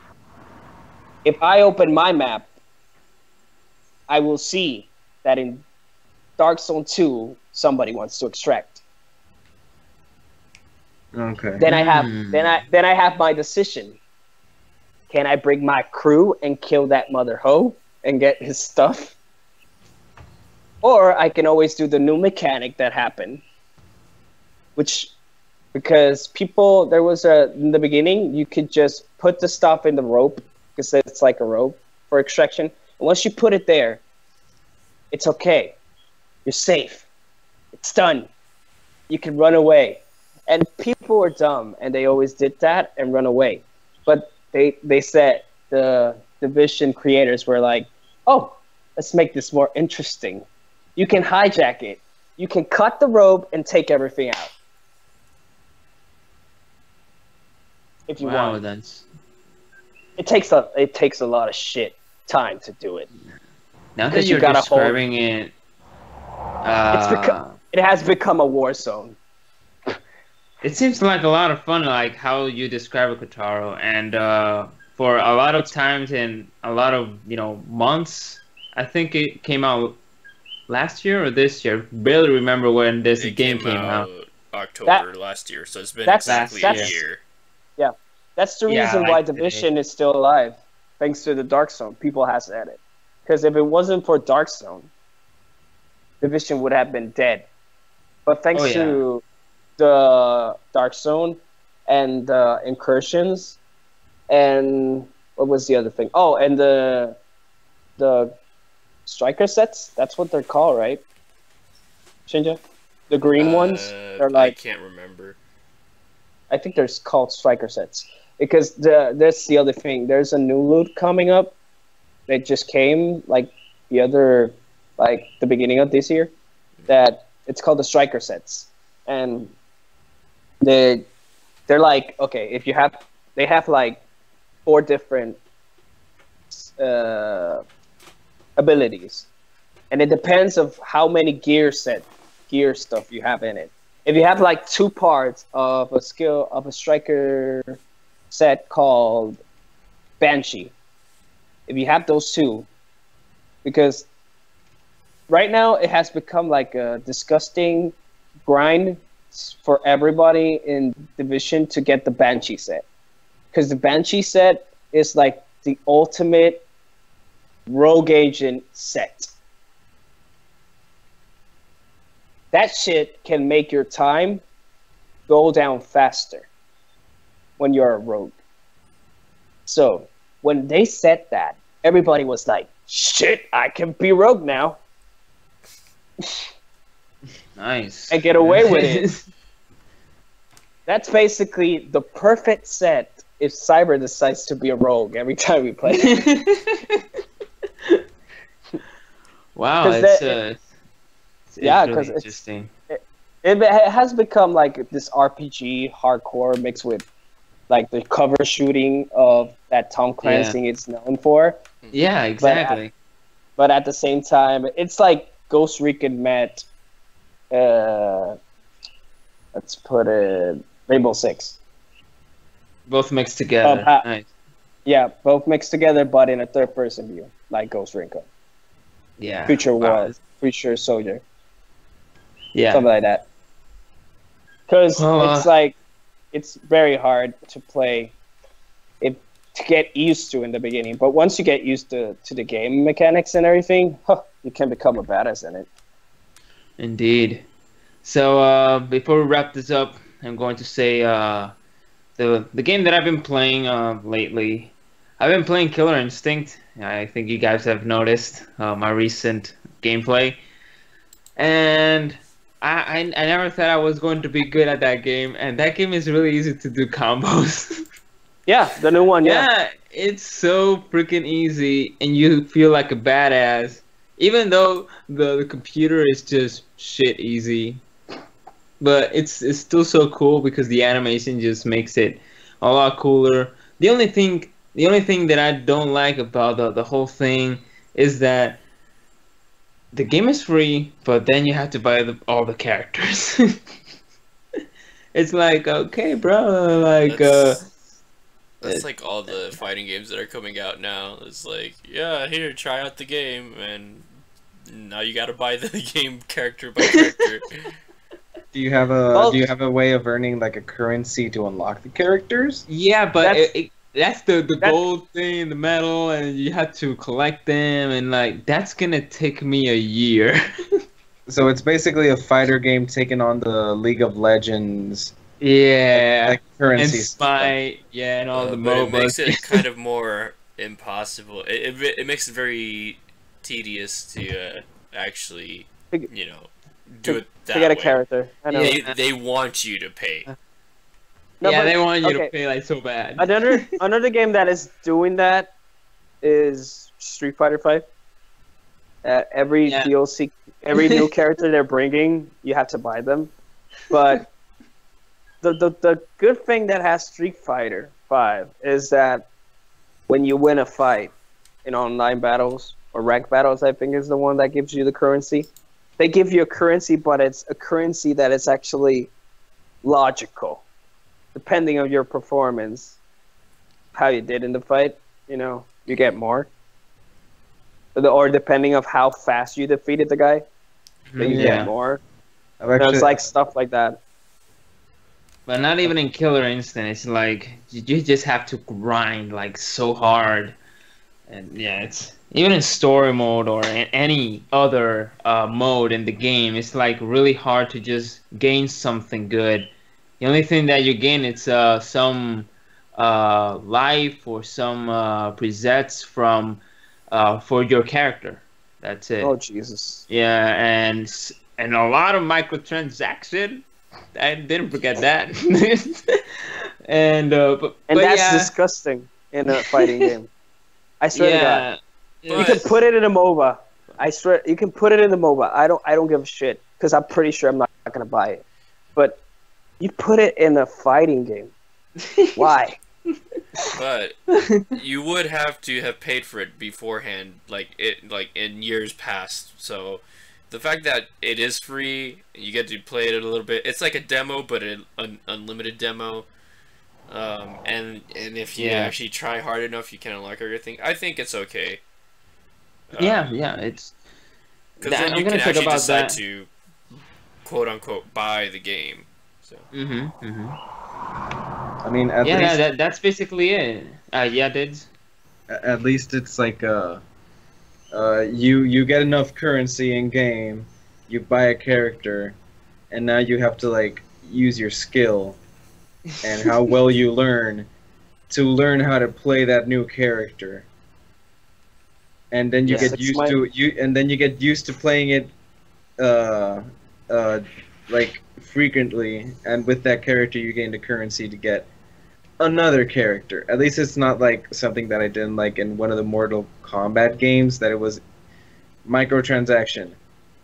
If I open my map, I will see that in Dark Zone 2, somebody wants to extract. Okay. Then I have my decision. Can I bring my crew and kill that mother hoe and get his stuff? Or I can always do the new mechanic that happened. Which, because people, there was in the beginning, you could just put the stuff in the rope, because it's like a rope for extraction. And once you put it there, it's okay. You're safe. It's done. You can run away. And people were dumb, and they always did that and run away. But they said, the Division creators were like, oh, let's make this more interesting. You can hijack it. You can cut the rope and take everything out. If you Wow, want. that's It takes a lot of shit time to do it. now that 'Cause you you're gotta hold- describing it. It has become a war zone. It seems like a lot of fun, like how you describe a Kotaru, and for a lot of times and a lot of months. I think it came out last year or this year. Barely remember when this It game came out. October last year, so it's been that's- exactly that's- a year. That's the Yeah, reason like why the Division is still alive, thanks to the Dark Zone. People has at it, because if it wasn't for Dark Zone, Division would have been dead. But thanks Oh, yeah. to the Dark Zone and the incursions, and what was the other thing? Oh, and the striker sets. That's what they're called, right? Shinja, the green ones. They're I like, can't remember. I think they're called striker sets, because that's the other thing. There's a new loot coming up that just came like the beginning of this year, that it's called the striker sets, and they're like, okay, if you have, they have like 4 different abilities, and it depends of how many gear stuff you have in it. If you have like 2 parts of a skill of a striker set called Banshee, if you have those 2, because right now it has become like a disgusting grind for everybody in Division to get the Banshee set, because the Banshee set is like the ultimate rogue agent set. That shit can make your time go down faster when you're a rogue. So when they said that, everybody was like, shit, I can be rogue now. Nice. And get away with it. That's basically the perfect set if Cyber decides to be a rogue every time we play. Wow, 'Cause it's yeah, really 'cause it's- interesting. It has become like this RPG hardcore mixed with like the cover shooting of that Tom Clancy is known for. Yeah, exactly. But at the same time, it's like Ghost Recon met uh, let's put it Rainbow Six. Both mixed together. Nice. Yeah, both mixed together, but in a third-person view, like Ghost Recon. Yeah. Future Wow. War, Future Soldier, Yeah. something like that. Because Well, it's like it's very hard to play it to get used to in the beginning, but once you get used to the game mechanics and everything, you can become a badass in it. Indeed. So before we wrap this up, I'm going to say the game that I've been playing lately. I've been playing Killer Instinct. I think you guys have noticed my recent gameplay, and I never thought I was going to be good at that game, and that game is really easy to do combos. Yeah, the new one. Yeah, Yeah, it's so freaking easy, and you feel like a badass, even though the computer is just shit easy. But it's still so cool because the animation just makes it a lot cooler. The only thing that I don't like about the whole thing is that the game is free, but then you have to buy all the characters. It's like, okay, bro, like That's like all the fighting games that are coming out now. It's like, yeah, here, try out the game, and now you gotta buy the game character by character. Do you have a way of earning like a currency to unlock the characters? yeah, but That's- that's the gold thing, the metal, and you have to collect them, and like that's gonna take me a year. So it's basically a fighter game taken on the League of Legends Yeah, like and currency. Spy, yeah, and all the But it makes MOBAs. it kind of more impossible. It makes it very tedious to actually, you know, do it that to get a way. character. I know. They want you to pay. No, Yeah, but- they want you to okay. pay like so bad. Another game that is doing that is Street Fighter 5. Every Yeah. DLC, every new character they're bringing, you have to buy them. But the good thing that has Street Fighter 5 is that when you win a fight in online battles or rank battles, I think is the one that gives you the currency. They give you a currency, but it's a currency that is actually logical, depending on your performance, how you did in the fight. You know, you get more. Or depending of how fast you defeated the guy, then you Yeah. get more. I've You know, actually, it's like stuff like that. But not even in Killer Instinct. It's like you just have to grind like so hard, and yeah, it's even in story mode or in any other mode in the game. It's like really hard to just gain something good. The only thing that you gain is some life or some presets from for your character. That's it. Oh Jesus! Yeah, and a lot of microtransaction. I didn't forget that. And but That's yeah, disgusting in a fighting game. I swear to God. yeah. You can put it in a MOBA. I swear, you can put it in the MOBA. I don't give a shit because I'm pretty sure I'm not gonna buy it. But you put it in a fighting game. Why? But you would have to have paid for it beforehand, like in years past. So the fact that it is free, you get to play it a little bit. It's like a demo, but an unlimited demo. And if you Yeah. actually try hard enough, you can unlock everything. I think it's okay. Yeah, it's. Because That- then I'm you gonna can talk actually about decide that. to quote unquote buy the game. So I mean, at Yeah, least that's basically it. Yeah, Dids. at least it's like you get enough currency in game, you buy a character, and now you have to like use your skill and how well you learn to learn how to play that new character. And then you Yes, get it's used my- to and then you get used to playing it like frequently, and with that character you gain the currency to get another character. At least it's not like something that I didn't like in one of the Mortal Kombat games, that it was microtransaction,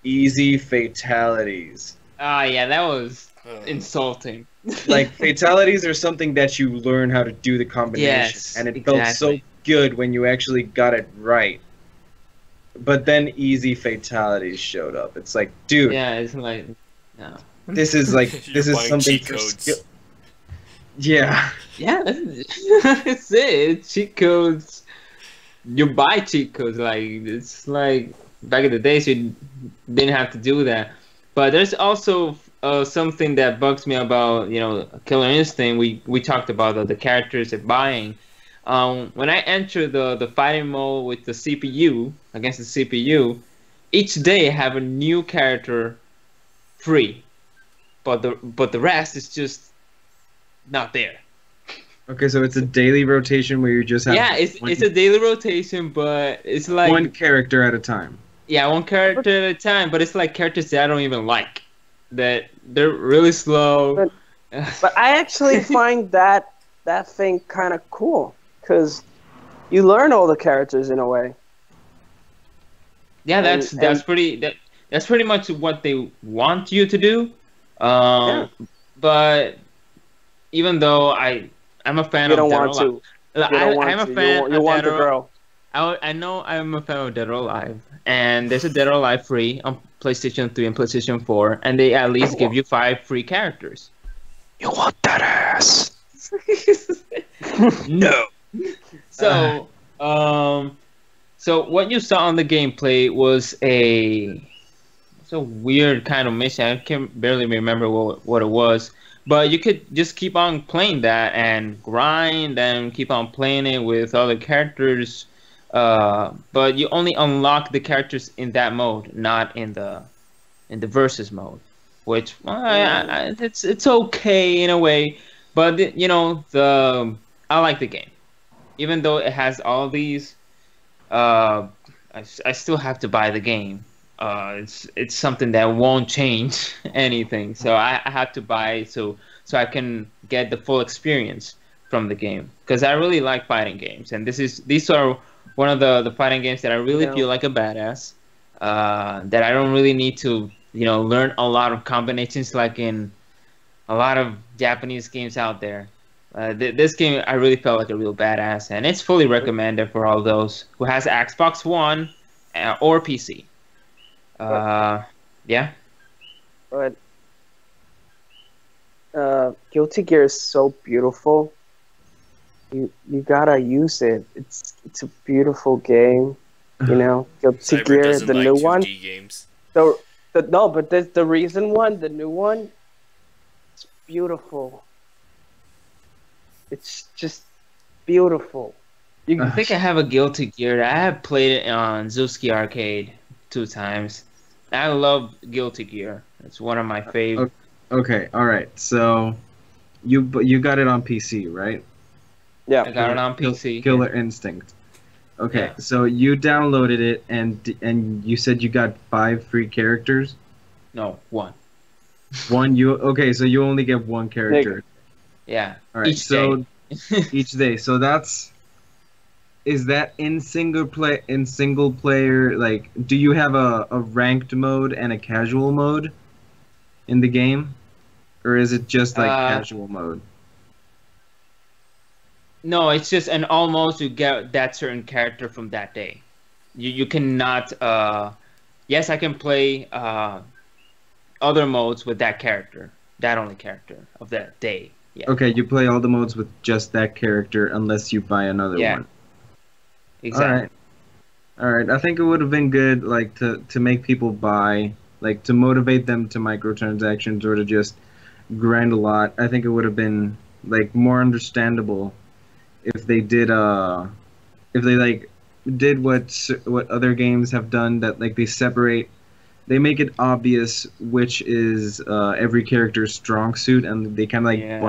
easy fatalities. Ah, yeah, that was uh, insulting. Like fatalities are something that you learn how to do the combination, Yes, and it felt so exactly. good when you actually got it right. But then easy fatalities showed up. It's like, dude, Yeah, it's like No. This is like You're this is buying something cheat for codes. Yeah. Yeah, that's it. Cheat codes. You buy cheat codes. Like it's like back in the days you didn't have to do that. But there's also something that bugs me about Killer Instinct. We talked about the characters and buying. When I enter the fighting mode with the CPU against the CPU, each day I have a new character free, but the rest is just not there. Okay, so it's a daily rotation where you just have Yeah, it's a daily rotation, but it's like one character at a time. yeah, one character at a time. But it's like characters that I don't even like. That they're really slow. But I actually find that thing kind of cool because you learn all the characters in a way. Yeah, that's pretty much what they want you to do. Yeah. But even though I'm a fan You of don't Dead or want to. Alive. I'm a fan You of want Dead the or girl. I know I'm a fan of Dead or Alive, and there's a Dead or Alive free on PlayStation 3 and PlayStation 4, and they at least give you 5 free characters. You want that ass? No. So, so what you saw on the gameplay was it's a weird kind of mission. I can barely remember what it was. But you could just keep on playing that and grind and keep on playing it with other characters. But you only unlock the characters in that mode, not in the versus mode. Which it's okay in a way, but I like the game, even though it has all these. I still have to buy the game. It's something that won't change anything, so I have to buy it so I can get the full experience from the game, because I really like fighting games, and these are one of the fighting games that I really feel like a badass. That I don't really need to learn a lot of combinations like in a lot of Japanese games out there. This game I really felt like a real badass, and it's fully recommended for all those who has Xbox One or PC. Yeah. But Guilty Gear is so beautiful. You gotta use it. It's a beautiful game. Guilty Cyber Gear, doesn't the like new 2D one. games. No, but there's the recent one, the new one. It's beautiful. It's just beautiful. I think I have a Guilty Gear. I have played it on Zuski Arcade 2 times. I love Guilty Gear. It's one of my favorites. Okay, all right. So you got it on PC, right? Yeah. I got it on PC. Killer Instinct. Okay, Yeah. so you downloaded it and you said you got 5 free characters. No, 1. Okay, so you only get 1 character. Yeah. All right, Day. each day. So is that in single player? Like, do you have a ranked mode and a casual mode in the game, or is it just like casual mode? No, it's just an almost you get that certain character from that day. You cannot. Yes, I can play other modes with that character, that only character of that day. Yeah. Okay, you play all the modes with just that character unless you buy another one. Exactly. All right. I think it would have been good, like to make people buy, like to motivate them to microtransactions or to just grind a lot. I think it would have been like more understandable if they did what other games have done, that like they make it obvious which is every character's strong suit, and they kind of like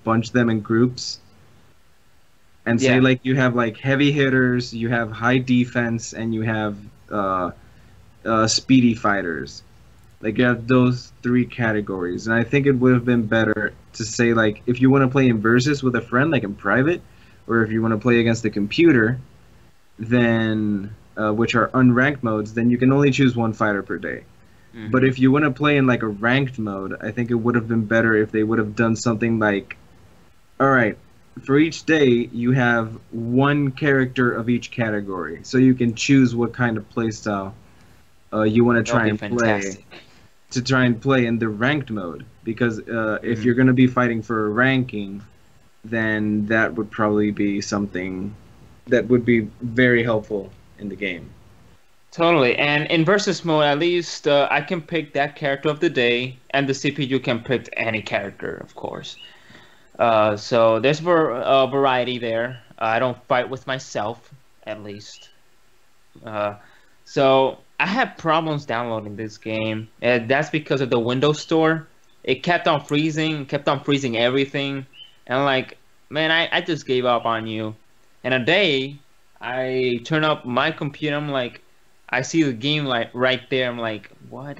bunch them in groups. And say like you have like heavy hitters, you have high defense, and you have speedy fighters. Like you have those 3 categories. And I think it would have been better to say like if you want to play in versus with a friend, like in private, or if you want to play against the computer, then which are unranked modes, then you can only choose 1 fighter per day. Mm-hmm. But if you want to play in like a ranked mode, I think it would have been better if they would have done something like, all right, for each day, you have 1 character of each category, so you can choose what kind of playstyle you want to try and play to try and play in the ranked mode, because if you're going to be fighting for a ranking, then that would probably be something that would be very helpful in the game. Totally. And in versus mode, at least I can pick that character of the day, and the CPU can pick any character, of course. So there's variety there. I don't fight with myself, at least. So I had problems downloading this game. And that's because of the Windows Store. It kept on freezing everything. And I'm like, man, I just gave up on you. And a day, I turn up my computer. I'm like, I see the game like right there. I'm like, what?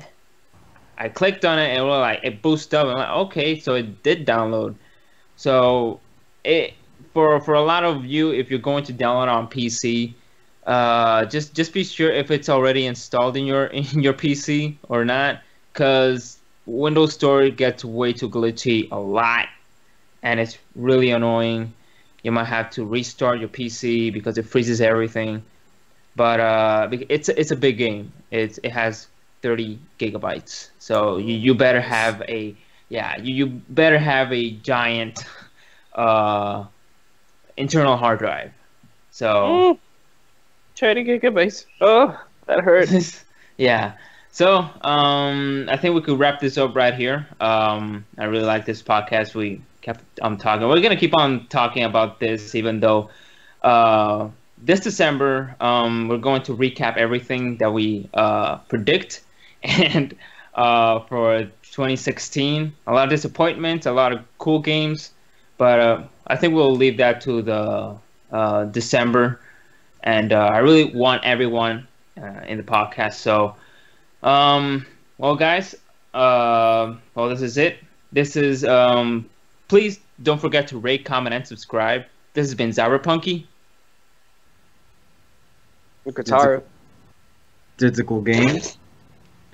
I clicked on it and it boosted up. I'm like, okay, so it did download. So it for a lot of you, if you're going to download on PC, just be sure if it's already installed in your PC or not, because Windows Store gets way too glitchy a lot, and it's really annoying. You might have to restart your PC because it freezes everything. But it's a big game. It has 30 gigabytes, so you better have a you better have a giant internal hard drive. So 20 gigabytes. Oh, that hurts. yeah. So I think we could wrap this up right here. I really like this podcast. We kept talking. We're gonna keep on talking about this, even though this December we're going to recap everything that we predict, and for 2016, a lot of disappointments, a lot of cool games, but I think we'll leave that to the December. And I really want everyone in the podcast. So, well, guys, this is it. This is, please don't forget to rate, comment, and subscribe. This has been Zyberpunky. Kotaru. Didsikal Games.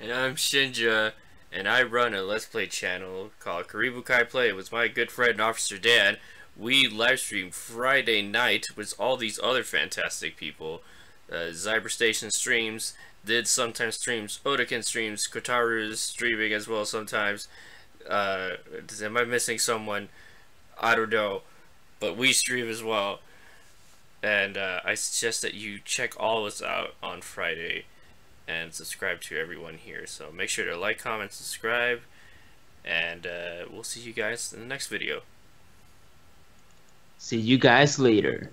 And I'm Shinja, and I run a Let's Play channel called Karibu Kai Play with my good friend Officer Dan. We live stream Friday night with all these other fantastic people. Zyberstation streams, Did sometimes streams, Odakin streams, Kotaru is streaming as well sometimes. Am I missing someone? I don't know. But we stream as well. And I suggest that you check all of us out on Friday and subscribe to everyone here. So make sure to like, comment, subscribe, and we'll see you guys in the next video. See you guys later.